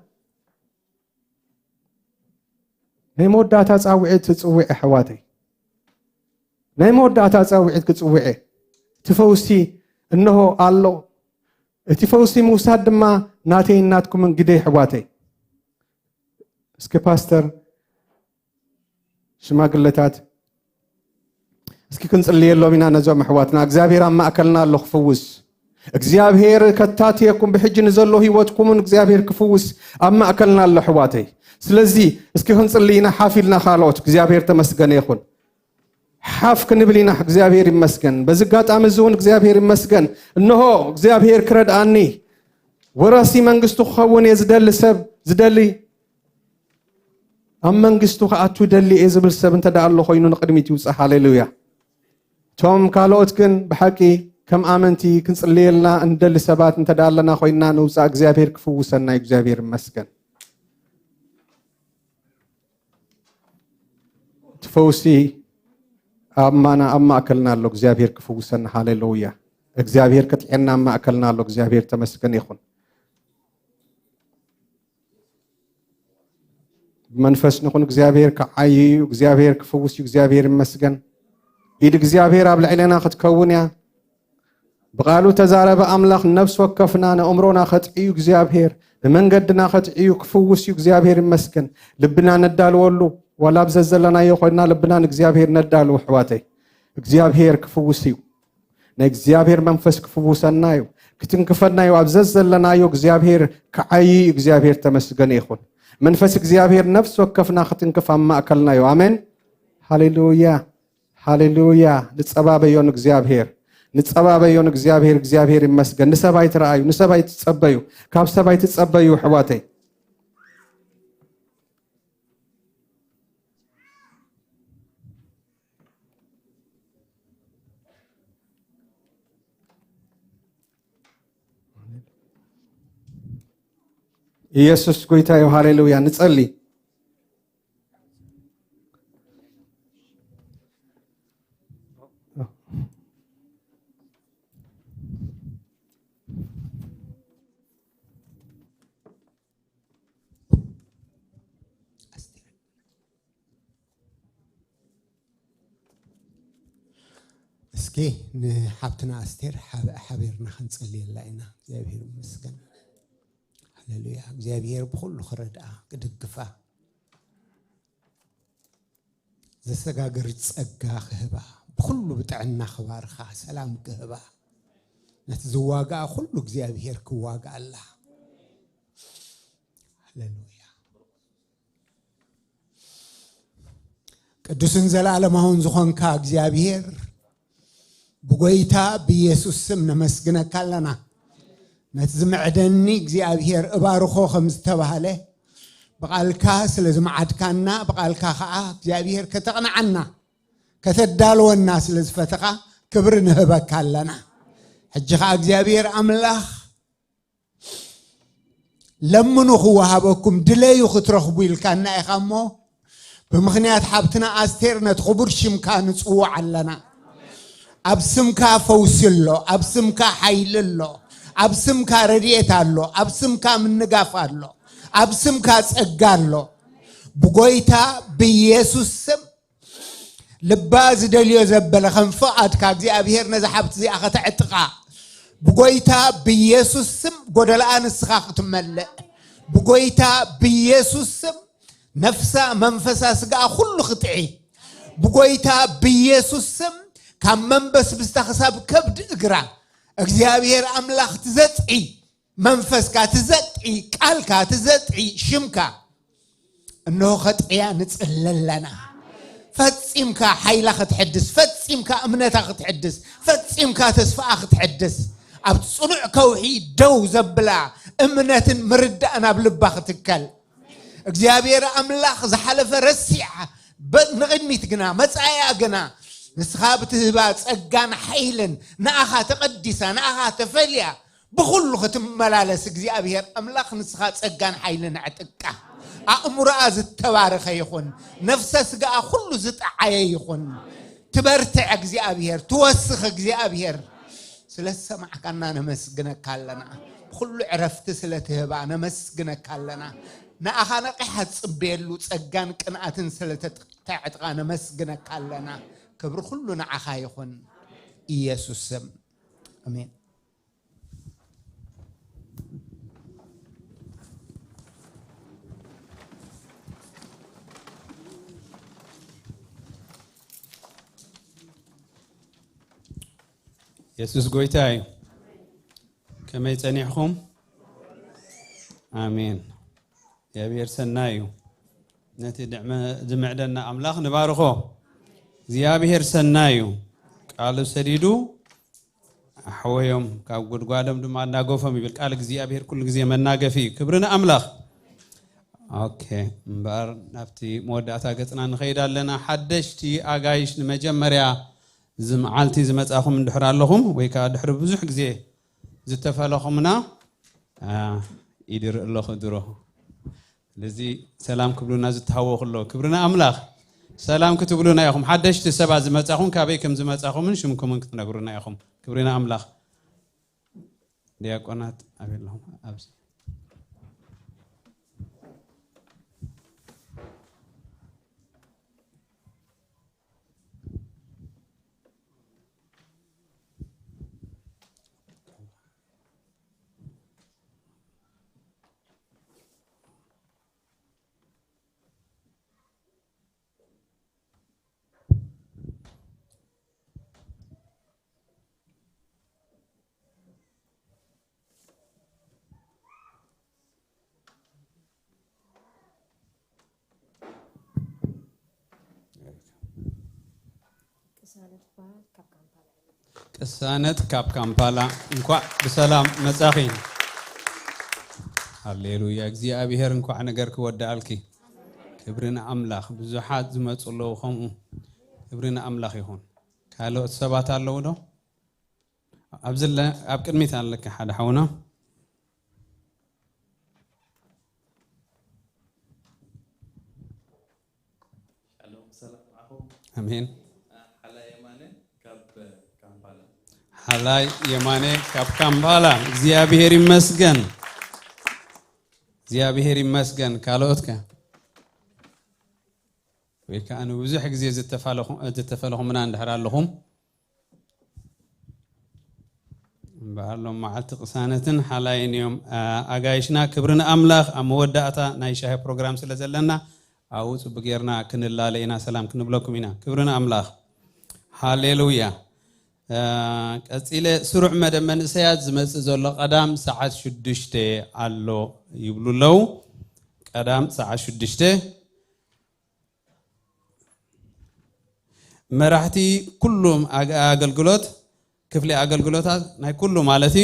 نيمود داتا تسوي تسوي حواتي نيمود داتا تسوي تسوي تفوسي إنه الله اتفوسي موساد ما ناتي ناتكم من قدي حواتي اسكي باستر شما قلتات اسكي كنصلي له بينا نزو محواتنا اغزابير ما اكلنا له خفوس اغزابير كتاتيكم بحج نزلو هيوتكم اغزابير كفوس اما اكلنا له حواتي سلازي اسكي كنصلينا حافلنا خالوت اغزابير تمسكن يكون حاف كنبلينا እግዚአብሔር ይመስገን በዝጋጣም ዝውን እግዚአብሔር ይመስገን እነሆ እግዚአብሔር ክረድ አኒ ወራሲ መንግስቱ ኸውን የዝደል ሰብ ዝደሊ አም መንግስቱ ከአቱ ደሊ ዝብል ሰብ እንተ ዳአሎ ኮይኑ ንቅድሚት ይውጽእ ሃሌሉያ ቶም ካልኦት ግን በሐቂ ከም አመንቲ ክንጽልየልና እንደል ሰባት እንተ ዳአለና ኮይና ንውጽእ እግዚአብሔር ክፍውሰና እግዚአብሔር ይመስገን ትፈውሲ أمانا أما أكلنا له إجزابير كفوسنا هاليلويا إجزابير كتعنا أما أكلنا له إجزابير تمسكن يخون منفس نكون إجزابير كعي إجزابير كفوس إجزابير مسكن إيد إجزابير قبل علينا خد كونيا بقالوا تزارب أملاخ نفس وكفنا أمرنا خطعي إجزابير من قدنا خطعي كفوس إجزابير مسكن لبنا ندال ولو ولا بززلنا يخوينا لبنا إجزابير ندالو حواتي إجزابير كفوسيو إجزابير منفس كفوسنا يو كتنكفنا يو بززلنا يو إجزابير كعي إجزابير تمسكن يخون منفس إجزابير نفس وكفنا ختنكف ما أكلنا يو آمين هاليلويا هاليلويا نتصباب يون إجزابير نتصباب يون إجزابير مسكن نسباي ترأيو نسباي تتصبيو كاب سباي تتصبيو حواتي ኢየሱስ ጎይታ ይሁን ሃሌሉያ ንጸልይ እስኪ ንሓብትና አስቴር ሓቢርና ክንጸልይ ኣለና እግዚአብሔር ይመስገን هللويا እግዚአብሔር በሁሉ ክረዳ ክድግፋ ዘሰጋገር ጸጋ ክህባ በሁሉ ብጥዕና ክባርኻ ሰላም ክህባ ነቲ ዝዋጋ ሁሉ እግዚአብሔር ክዋጋ አላ هللويا ቅዱስን ዘላለማውን ዝኾንካ እግዚአብሔር በጎይታ በኢየሱስ ስም ነመስግነካ ኣለና نتزمعدني እግዚአብሔር እባርኾ ከምዝተባሃለ በቃልካ ስለዝማዓድካና በቃልካ ኸዓ እግዚአብሔር ከተቀናዓና ከተዳልወና ስለዝፈተኻ ክብር ንህበካ ኣለና ሕጂኻ እግዚአብሔር አምላኽ ለምኑ ኸዋሃበኩም ድለዩ ክትረኽቡ ኢልካና ኢኻሞ ብምኽንያት ሓብትና አስቴር ነት ኽቡር ሽምካ ንጽዋዕ ኣለና አብስምካ ፈውስሎ አብስምካ ኃይልሎ አብስምካ ረድኤት አሎ አብስምካ ምንጋፍ አሎ አብስምካ ጸጋ አሎ በጎይታ በኢየሱስ ስም ልባዝ ደልዮ ዘበለ ኸንፈዓትካ እግዚአብሔር ነዝሓብት ዚኣ ከተዕጥቃ በጎይታ በኢየሱስ ስም ጎደላአን እስኻ ክትመልእ በጎይታ በኢየሱስ ስም ነፍሳ መንፈሳ ስጋ ሁሉ ክትዒ በጎይታ በኢየሱስ ስም ካብ መንበስ ብስተኸሳብ ከብድ እግራ እግዚአብሔር አምላኽ ትዘጥዒ መንፈስካ ትዘጥዒ ቃልካ ትዘጥዒ ሽምካ እነሆ ኸጥዕያ ንጽለለና ፈጺምካ ሓይላኸ ትሕድስ ፈጺምካ እምነታኸ ትሕድስ ፈጺምካ ተስፋኣኸ ትሕድስ ኣብ ጽኑዕ ከውሒ ደው ዘብላ እምነትን ምርዳእን ኣብ ልባኸ ትከል እግዚአብሔር አምላኽ ዝሓለፈ ረሲዓ ንቕድሚት ግና መጻያ ግና ንስኻ ብትህባ ጸጋን ሓይልን ንኣኻ ተቐዲሳ ንኣኻ ተፈልያ ብኹሉ ክትመላለስ እግዚአብሔር አምላኽ ንስኻ ጸጋን ሓይልን ዕጥቃ ኣእምሮኣ ዝተባረኸ ይኹን ነፍሰ ስጋኣ ኩሉ ዝጠዓየ ይኹን ትበርትዕ እግዚአብሔር ትወስኽ እግዚአብሔር ስለሰማዕካና ነመስግነካ ኣለና ብኩሉ ዕረፍቲ ስለትህባ ነመስግነካ ኣለና ንኣኻ ነቂሓ ጽበየሉ ጸጋን ቅንኣትን ስለተዕጥቃ ነመስግነካ ኣለና ክብሪ ኩሉ ንዓኻ ይኹን ኢየሱስ ስም አሜን ኢየሱስ ጎይታይ ከመይ ጸኒዕኹም አሜን እግዚአብሔር ሰናዩ ነቲ ዝምዕደና አምላኽ ንባርኾ እግዚአብሔር ሰናዩ ቃል ሰዲዱ አሕወዮም ካብ ጉድጓዶም ድማ እናገፎም ይብል ቃል እግዚአብሔር ኩሉ ጊዜ መናገፊ ክብርና አምላኽ ኦኬ እምበር ናብቲ መወዳእታ ገጽና ንኸይዳለና ሓደሽቲ ኣጋይሽ ንመጀመርያ ዝመዓልቲ ዝመጻኹም እንድሕር ኣለኹም ወይ ከዓ ድሕሪ ብዙሕ ጊዜ ዝተፈለኹምና ይድር ኣለኹ ድሮ ለዚ ሰላም ክብሉና ዝተሃወኹሎ ክብርና አምላኽ ሰላም ክትብሉና ኢኹም ሓደሽቲ ሰባት ዝመጻኹም ካበይ ከም ዝመጻኹምን ሽምኩምን ክትነግሩና ኢኹም ክብርና አምላኽ ዲያቆናት ኣበለኹም ኣብዚ ቅሳነት ካብ ካምፓላ እንኳን በሰላም መጻኺ ሃሌሉያ እግዚአብሔር እንኳን ነገር ክወዳልኪ ክብርና አምላኽ ብዙሓት ዝመጽለው ኸምኡ ክብርና አምላኽ ይኹን ካልኦት ሰባት ኣለው ዶ ኣብዝለ ኣብ ቅድሚት ኣለካ ሓደ ሓውና አሜን حلاي يماني كاب كامبالا እግዚአብሔር ይመስገን እግዚአብሔር ይመስገን ካልኦትከ ወይ ካኑ ብዙሕ ጊዜ ዝተፈለኹምና እንድሕር ኣለኹም ባሎም መዓልቲ ቅሳነትን ሓላይን እዮም ኣጋይሽና ክብርና አምላኽ ኣብ መወዳእታ ናይ ሻሂ ፕሮግራም ስለ ዘለና ኣብኡ ጽቡቕ ጌርና ክንላለይና ሰላም ክንብለኩም ኢና ክብርና አምላኽ ሃሌሉያ ቀጽለ ስሩዕ መደብ መንእሰያት ዝመጽእ ዘሎ ቀዳም ሰዓት 6 ኣሎ ይብሉለው ቀዳም ሰዓት 6 መራሕቲ ኩሎም ኣገልግሎት ክፍሊ ኣገልግሎታት ናይ ኩሉ ማለት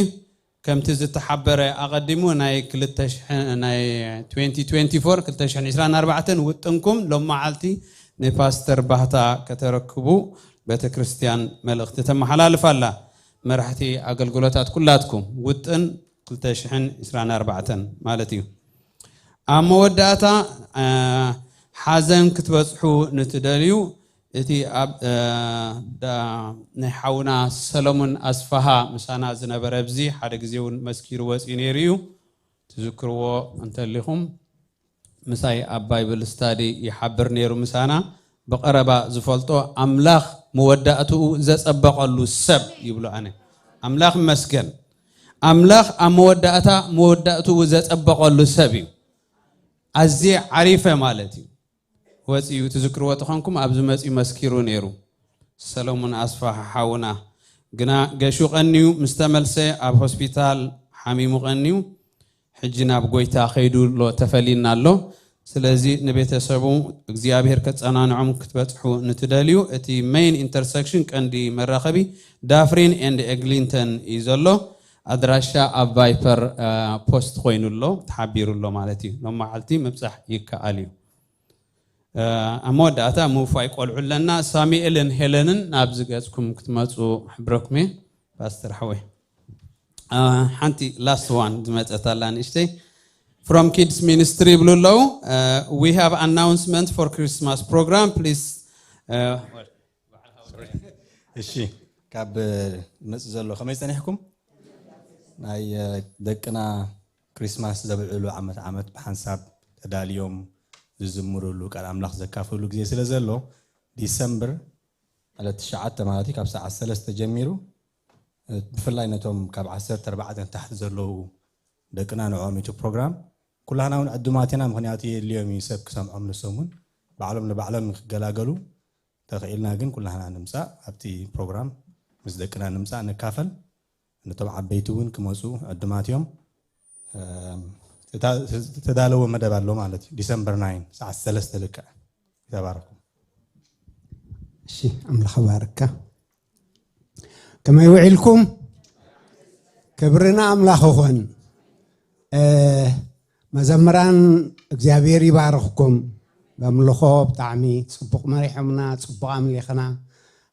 ከምቲ ዝተሓበረ ኣቀዲሙ ናይ 2024 2024 ውጥንኩም ሎማዓልቲ ንፓስተር ባህታ ከተረክቡ ቤተ ክርስቲያን መልእኽቲ ተመሓላልፍ ኣላ መራሕቲ ኣገልግሎታት ኩላትኩም ውጥን 2024 ማለት እዩ ኣብ መወዳእታ ሓዘን ክትበጽሑ ንትደልዩ እቲ ኣብ ናይ ሓውና ሰሎሞን ኣስፋሃ ምሳና ዝነበረ ብዚ ሓደ ግዜ እውን መስኪሩ ወፂ ነይሩ እዩ ትዝክርዎ እንተሊኹም ምሳይ ኣብ ባይብል ስታዲ ይሓብር ነይሩ ምሳና በቀረባ ዝፈልጦ አምላኽ መወዳእቱ ዘጸበቀሉ ሰብ ይብሉ አነ አምላኽ መስገን አምላኽ መወዳእቱ ዘጸበቀሉ ሰብ አዚ ዓሪፈ ማለት ወፂዩ ትዝክርዎ ተኾንኩም ኣብዚ መፂ መስኪሩ ነይሩ ሰሎሞን ኣስፋሕ ሓውና ግና ገሹ ቀኒዩ ምስተመልሰ ኣብ ሆስፒታል ሓሚሙ ቀኒዩ ሕጂ ናብ ጎይታ ኸይዱ ሎ ተፈሊና ኣሎ ስለዚህ ንቤተሰቡ እግዚአብሔር ከጸናንዖም ክትበጽሑ ንትደልዩ እቲ ሜይን ኢንተርሴክሽን ቀንዲ መራኸቢ ዳፍሪን ኤንድ ኤግሊንተን እዩ ዘሎ ኣድራሻ ኣብ ቫይፐር ፖስት ኮይኑሎ ተሓቢሩሎ ማለት እዩ ሎም መዓልቲ ምብፃሕ ይከኣል እዩ ኣብ መወዳእታ ምውፋይ ቆልዑ ኣለና ሳሙኤልን ሄለንን ናብ ዝገጽኩም ክትመፁ ሕብረኩም እየ ፓስተር ሓወይ ሓንቲ ላስት ዋን ዝመፀት ኣላ ንእሽተይ From Kids Ministry Blue Law, we have announcement for Christmas program. Please. እሺ ካብ መጽ ዘሎ ከመይ ጸኒሕኩም ናይ ደቅና ክሪስማስ ዘብዕሉ ዓመት ብሓንሳብ ተዳልዮም ዝዝምሩሉ ቃል ኣምላኽ ዘካፈሉ ግዜ ስለ ዘሎ ዲሰምበር ማለት 9 ማለት ካብ ሰዓት 3 ጀሚሩ ብፍላይ ነቶም ካብ 14 ታሕቲ ዘለው ደቅና ንዖም እቲ ፕሮግራም ኩላና ውን ኣድማቴና ምክንያቱ የልዮም ይሰብ ክሰምዖም ንሰሙን ባዕሎም ንባዕሎም ክገላገሉ ተኽኢልና ግን ኩላና ንምፃእ ኣብቲ ፕሮግራም ምስ ደቅና ንምፃእ ንካፈል ነቶም ዓበይቲ ውን ክመፁ ኣድማትዮም ተዳለወ መደብ ኣሎ ማለት እዩ ዲሰምበር 9 ሰዓት 3 ልክዕ ተባረኩም እሺ ኣምላኽ ባርካ ከመይ ውዒልኩም ክብርና ኣምላኽ ይኹን መዘምራን እግዚአብሔር ይባርኽኩም በምልኾ ብጣዕሚ ጽቡቕ መሪሖምና ጽቡቕ ኣምሊኽና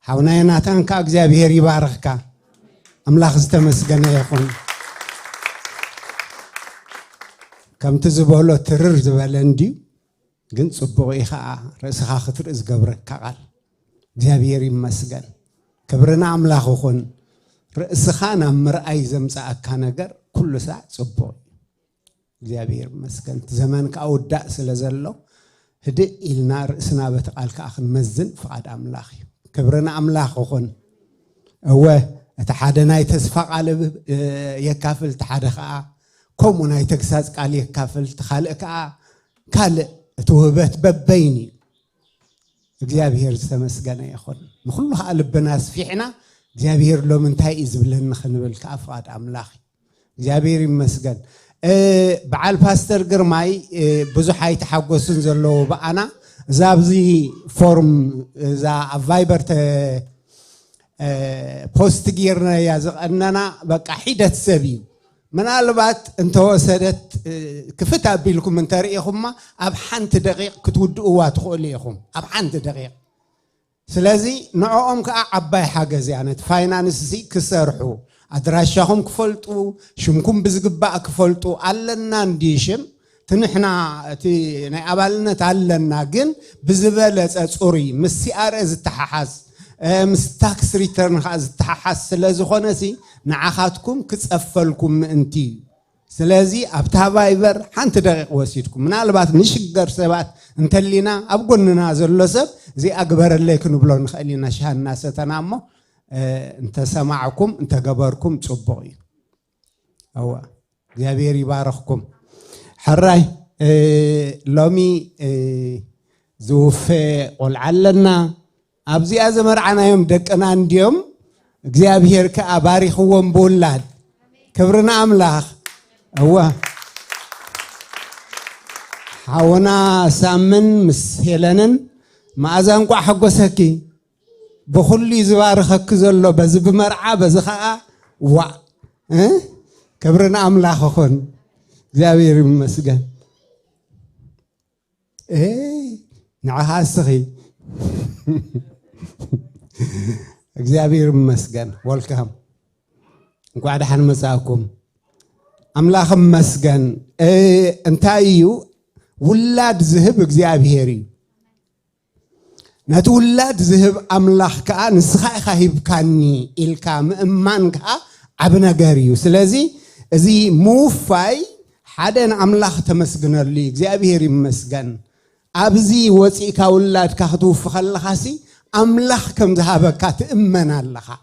ሓውና ናታንካ እግዚአብሔር ይባርኽካ ኣምላኽ ዝተመስገነ ይኹን ከምቲ ዝበሎ ትርር ዝበለ እንድዩ ግን ጽቡቕ ኢኻ ርእስኻ ክትርኢ ዝገብረካ ቃል እግዚአብሔር ይመስገን ክብርና ኣምላኽ ይኹን ርእስኻ ናብ ምርኣይ ዘምፃእካ ነገር ኩሉ ሰዓት ጽቡቕ እግዚአብሔር ይመስገን ዘመን ካውዳእ ስለዘሎ ህድእ ኢልና ርእስና በተቃልካ ክንመዝን ፍቃድ ኣምላኽ እዩ ክብርና ኣምላኽ ይኹን እወ እቲ ሓደ ናይ ተስፋ ቃል የካፍል እቲ ሓደ ከዓ ከምኡ ናይ ተግሳጽ ቃል የካፍል እቲ ካልእ ከዓ ካልእ እቲ ውህበት በበይኒ እግዚአብሔር ዝተመስገነ ይኹን ንኩሉ ከዓ ልብና ስፊሕና እግዚአብሔር ሎም እንታይ እዩ ዝብለኒ ክንብል ከዓ ፍቃድ ኣምላኽ እግዚአብሔር ይመስገን በዓል ፓስተር ግርማይ ብዙሕ ኣይተሓጎስን ዘለዎ በኣና እዛ ኣብዚ ፎርም እዛ ኣብ ቫይበር ፖስት ጌርና እያ ዝቐነና በቃ ሒደት ሰብ እዩ ምናልባት እንተወሰደት ክፍት ኣቢልኩም እንተርእኹማ ኣብ ሓንቲ ደቂቕ ክትውድእዋ ትኽእሉ ኢኹም ኣብ ሓንቲ ደቂቕ ስለዚ ንዕኦም ከዓ ዓባይ ሓገዝ እያ ነቲ ፋይናንስ ክሰርሑ ኣድራሻኹም ክፈልጡ ሽምኩም ብዝግባእ ክፈልጡ ኣለና እንዲሽም ትንሕና እቲ ናይ ኣባልነት ኣለና ግን ብዝበለፀ ጽሩይ ምስ ሲኣርኤ ዝተሓሓዝ ምስ ታክስ ሪተርን ከዓ ዝተሓሓዝ ስለ ዝኾነሲ ንዓኻትኩም ክጸፈልኩም ምእንቲ ስለዚ ኣብታ ቫይበር ሓንቲ ደቂቕ ወሲድኩም ምናልባት ንሽገር ሰባት እንተሊና ኣብ ጎንና ዘሎ ሰብ እዚ ኣግበረለይ ክንብሎ ንኽእል ኢና ሻሃና ሰተና እሞ انت سمعكم انت جبركم تصبغي او እግዚአብሔር ይባርኽኩም حراي لومي زوفي قول علنا ابزي ازمرعنا يوم دقنا انديوم እግዚአብሔር ከአባሪኽዎም ቦላድ ክብርና አምላኽ هو حاونا سامن مس هيلنن ማዕዛን ቋ ሓጎሰኪ بخل يزبارخك زلوا بزب مرعى بزخاء كبرنا أملاخ خون زابير مسجن نعها السخي زابير مسجن والكم قاعد حن مساكم أملاخ مسجن انتايو ولاد ذهب زابيري نتولد ذهب أملاخ كأن سخاء هيبكاني إلكا مأمانك عبنا جاريو سلازي زي موفاي حدا أملاخ تمسجن لي زي مسجن أبزي وسيك أولاد كهتوف خلخاسي أملاخ كم ذهبك تأمنا لها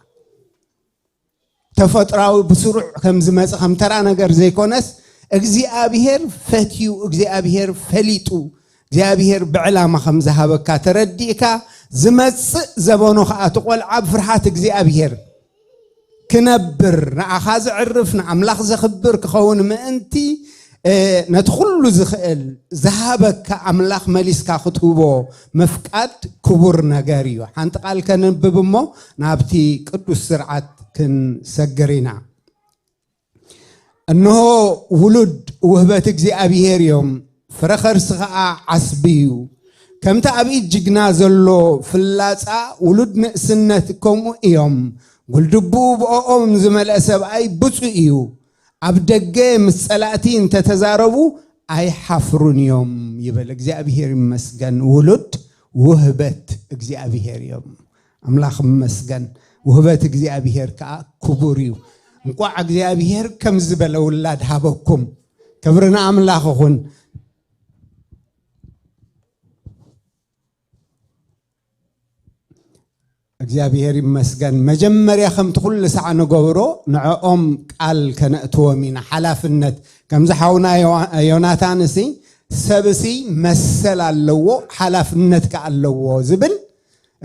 تفتراو بسرعة كم زماس خم ترانا جر زي كونس أجزي أبيهر فتيو أجزي أبيهر فليتو እግዚአብሔር بعلامه خمس هبك ترديك زمص زبونو خاطقول عب فرحات እግዚአብሔር كنبر نعخاز عرفنا املاخ زخبر كخون ما انتي نتخلو زخل ذهبك أملاخ مليسكا خطوبو مفقد كبر نغاريو حانت قال كان ببمو نابتي قدوس سرعات كن سجرينا انه ولد وهبت እግዚአብሔር يوم فرخر سخا عصبيو كم تابي جغنا زلو فلاصا ولد نسنتكم يوم ولدبو بأم زمل سبعي بصيو أبدجة مسألاتين تتزاربوا أي حفرون يوم يبل እግዚአብሔር مسجن ولد وهبت እግዚአብሔር يوم أملاخ مسجن وهبت እግዚአብሔር كبوريو እንቋዕ እግዚአብሔር ከም ዝበለ ውላድ ሃበኩም ክብርና አምላኽ ይኹን እግዚአብሔር ይመስገን መጀመሪያ ከምቲ ኩሉ ሰዓ ንገብሮ ንዕኦም ቃል ከነእትዎም ኢና ሓላፍነት ከምዚ ሓውና ዮናታን እሲ ሰብሲ መሰል ኣለዎ ሓላፍነት ከ ኣለዎ ዝብል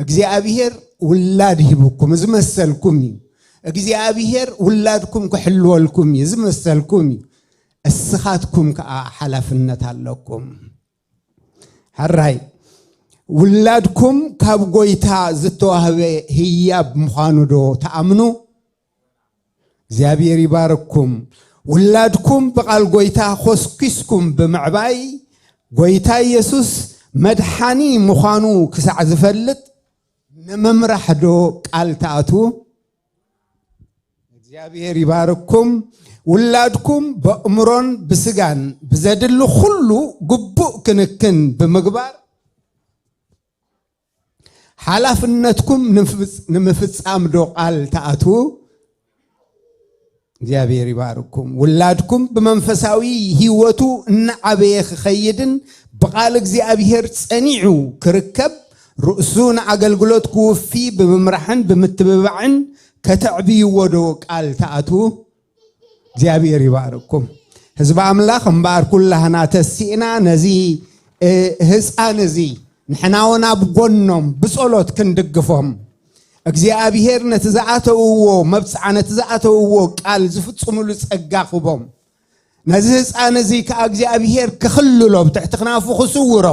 እግዚአብሔር ውላድ ሂብኩም ዝመሰልኩም እዩ እግዚአብሔር ውላድኩም ክሕልወልኩም ይዝመሰልኩም እስኻትኩም ከ ሓላፍነት ኣለኩም حراي ولادكم كاب غويتا زتوهب هياب مخانودو تأمنو زيابير يبارككم ولادكم بقال غويتا خسكسكم بمعباي غويتا يسوس مدحاني مخانو كسع زفلت نممرحدو قال تاتو زيابير يبارككم ولادكم بأمرون بسجان بزدلو خلو قبو كنكن بمقبار حلفنتكم نمفص امدو قال تاتو እግዚአብሔር ይባርኩም ولادكم بمنفساوي هيوتو نعبيخ خيدن بقال እግዚአብሔር ጸኒዑ ክርከብ رؤسون አገልግሎት ኩፊ በመምራሕን በመተበባዕን ከተዕቢይ ወዶ ቃል ተአቱ እግዚአብሔር ይባርኩም ህዝብ አምላክ እንባር ኩላህና ተሲና ነዚ ህፃን እዚ نحناونا بقولنهم بصلوت كندقفهم እግዚአብሔር ነትዛአተውዎ መብጽዓነ ትዛአተውዎ ቃል ዝፍጽሙሉ ጸጋኹቦም ነዚ ህፃን እዚ ከእግዚአብሔር ክኽልሎ ብትሕቲ ክናፉ ክስውሮ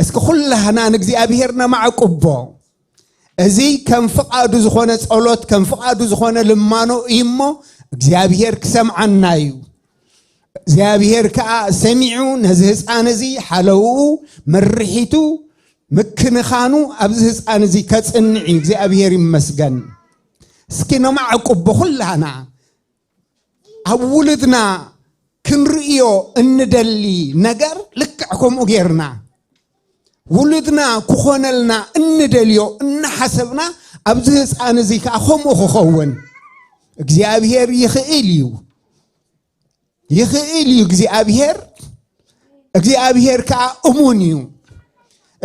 እስኪ ኩላህና ንእግዚአብሔርና ማዕቁቦ እዚ ከም ፍቃዱ ዝኾነ ጸሎት ከም ፍቃዱ ዝኾነ ልማኖ እሞ እግዚአብሔር ክሰምዓና እዩ እግዚአብሔር ከ ሰሚዑ ነዚ ህፃን እዚ ሓለው መርሒቱ مكنخانو أبز هزان زي كتنعي እግዚአብሔር ይመስገን እስኪ ነማዕቁብ በኩላና አውልድና ክንርዮ እንደሊ ነገር ልክዕኩም ኡጌርና ውልድና ኩኾነልና እንደልዮ እንሐሰብና አብዝ ህፃን እዚ ካኹም ኹኸውን እግዚአብሔር ይኽእል እግዚአብሔር ከ እሙንዩ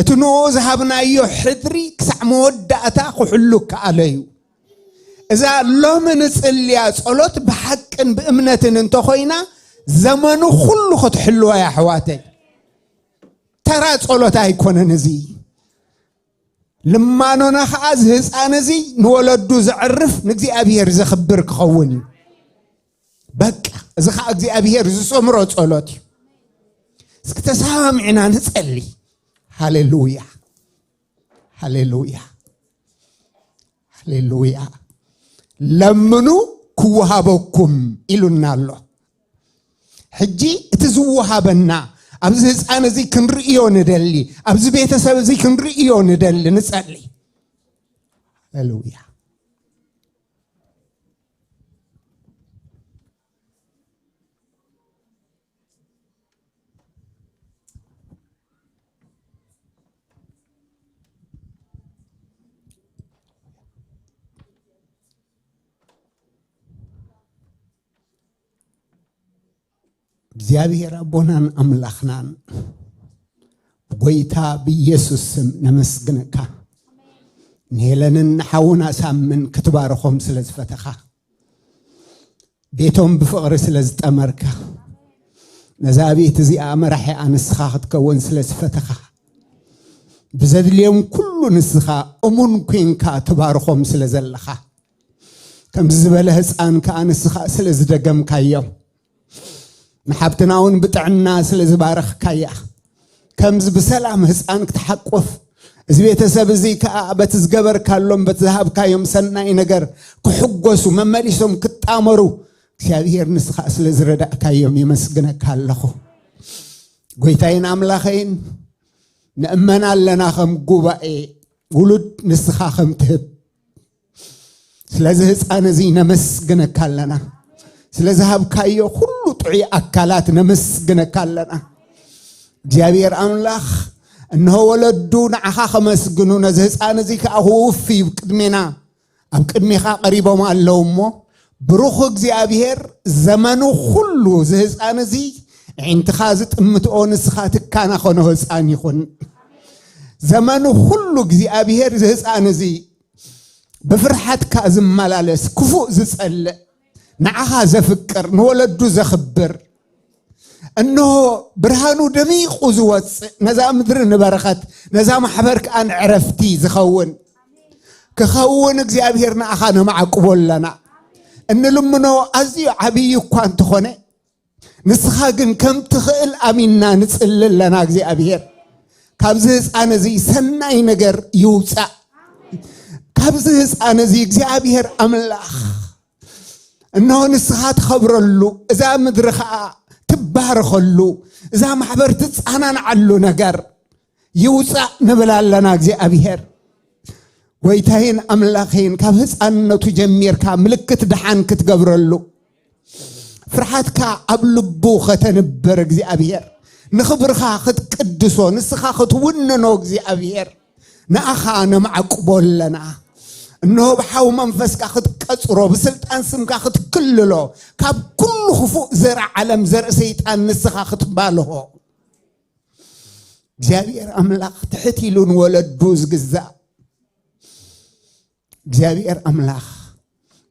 اتنو ذهبنا يو حدري كسع مودعتا خحلوك عليو اذا لو من صليا صلوت بحق بامنتن انتو خوينا زمنو كله ختحلوا يا حواتي ترى صلوت ايكونن زي لما نونا خاز هصان زي نولدو زعرف نغزي ابير زخبر كخوني بقى اذا خا غزي ابير زصمرو صلوت اسكتسامعنا نصلي هاليلويا هاليلويا هاليلويا لمنو كوهابكم إلونا الله حجي تزوهابنا أبز هزان زي كنرئيو ندلي أبز بيتساب زي كنرئيو ندلي نسألي هاليلويا እግዚአብሔር አቦናን አምላኽናን ጎይታ በኢየሱስ ስም ነመስግነካ ነለንን ሐውና ሳምን ክትባረኹም ስለዝፈተኻ ቤቶም በፍቅር ስለዝጠመርካ ነዛቤት እዚ አመራሒ አንስኻ ክትከውን ስለዝፈተኻ በዘድልዮም ኩሉ ንስኻ እሙን ኩንካ ትባረኹም ስለዘለኻ ከም ዝበለ ህፃን ከአንስኻ ስለዝደገምካዮ نحبتناون بتعنا سلزبارخ كايا كمز بسلام هسان كتحقف زبيت سبزي بتزجبر كاللهم بتذهب كايم سنة نجر كحجوسو ممليسهم كتامرو كسيابير نسخة سلزردا كايم يمسجنا كاللخو قويتين أملاخين نأمنا لنا خم جوبائي ولد نسخة خم تهب سلزهز أنا زي نمسجنا كالنا سلزهب كايو كله طعي أكلات نمسجنا كالنا جابير أملاخ إنه ولدون عها خمس جنون زهز أنا زي كأهو في قدمنا أم قدمي خا قريبا ما اللومو بروخ جابير زمانه كله زهز أنا زي عند خازت متؤون سخاتك كان خونه زاني خون زمانه كله جابير زهز أنا زي بفرحت كازم ملالس كفو زسأل نعها زفكر نولدو زخبر انه برهانو دميق وزوص نزا مدر نبرخت نزا محبرك ان عرفتي زخون كخون እግዚአብሔርና አኻነ ማዕቅቦለና እንልምኖ አዝዩ ዓብይ እኳ እንትኾነ ንስኻ ግን ከም ትኽእል አሚንና ንጽልለና እግዚአብሔር ካብዚ ህፃን እዚ ሰናይ ነገር ይውፃእ ካብዚ ህፃን እዚ እግዚአብሔር አምላኽ እነሆ ንስኻ ትኸብረሉ እዛ ምድሪ ከዓ تبارخلو إذا محبر تتصانان علو نجار يوسع نبلالنا جزي أبيهر ويتهين أملاخين كابهس أنو تجمير كاملكت دحان كتقبرلو فرحات كا أبلبو ختنبر جزي أبيهر نخبرخا خت قدسو نسخا خت وننو جزي أبيهر نأخانا معقبول لنا إنه بحاو منفسك أخذ كسره بسلطان سمك أخذ كله كاب كل خفوق زرع علم زرع سيطان نسخ أخذ باله جابير أملاخ تحتي لون ولد دوز جزاء جابير أملاخ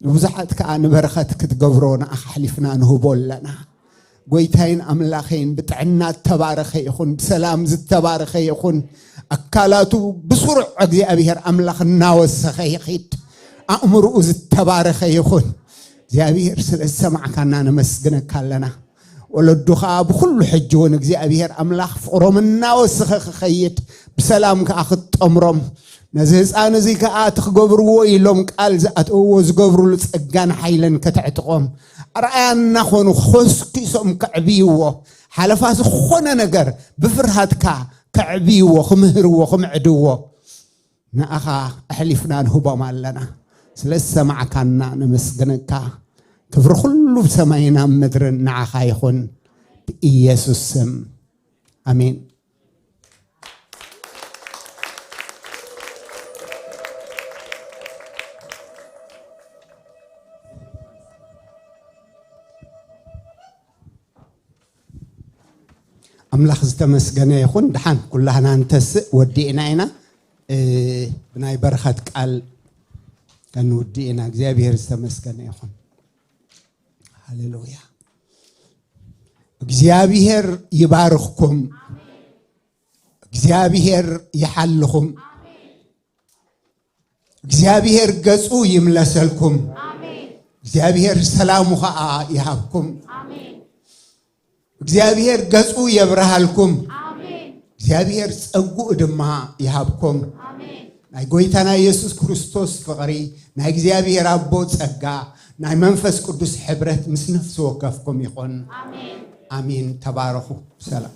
وزحت كأن برخت كتقبرونا أحلفنا نهبول لنا قويتين أملاخين بتعنا التبارخي يخون بسلام زد تبارخي يخون أكالاتو بسرعة أجزي أبيهر أملاخ الناوسخي يخيت أمرو زد تبارخي يخون زي أبيهر السمع كاننا نمسجنا كلنا وللدخاء بكل حجون أجزي أبيهر أملاخ فقرم الناوسخي خيت بسلام كأخذ أمرم نزهز أنا زي كأتخ قبرو إلهم قال زأت أوز قبرو لتسجان حيلا كتعتقهم رأينا خونو خسكي سم كعبيوه حلفاس خونا نجر بفرهات كعبيوه خمهروه خمعدوه نأخا أحلفنا نهبا مالنا سلسة مع كنا نمسجنك كفر خلو بسماينا مدرن نعخا يخون بإيسوس سم أمين أملاخ زتمسجنا يخون دحان كلها ننتس ودينا هنا بناي برخت قال كان ودينا እግዚአብሔር زتمسجنا يخون هاليلويا እግዚአብሔር يبارككم እግዚአብሔር يحلكم እግዚአብሔር ገጹ ይምለሰልኩም እግዚአብሔር ሰላሙ ይሃብኩም እግዚአብሔር ገጹ ይብራሃልኩም እግዚአብሔር ጸጉኡ ድማ ይሃብኩም ናይ ጎይታና ኢየሱስ ክርስቶስ ፍቅሪ ናይ እግዚአብሔር አቦ ጸጋ ናይ መንፈስ ቅዱስ ሕብረት ምስ ነፍሱ ወከፍኩም ይኹን አሜን ተባረኹ ሰላም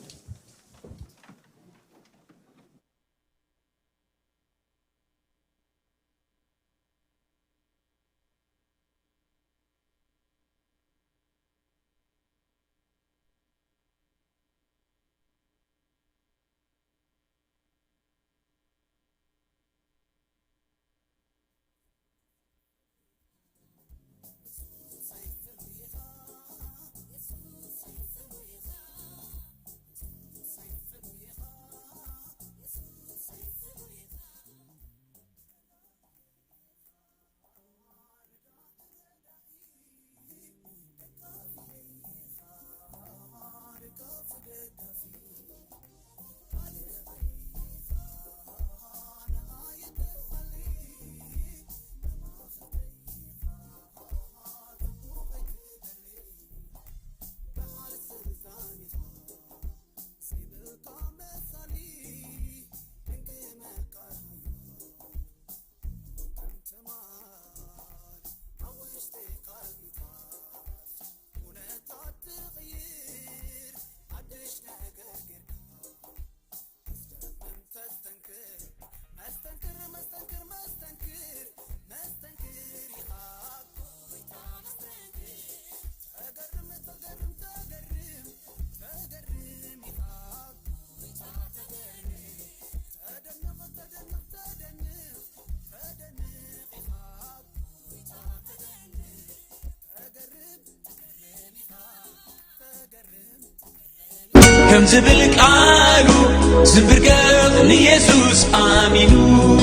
كم زبل قالوا زبرقق ليسوس آمينو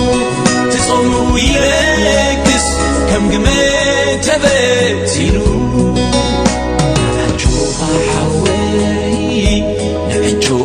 تصوروا يلكس كم قمت تبتينو نعجوها حوي نعجو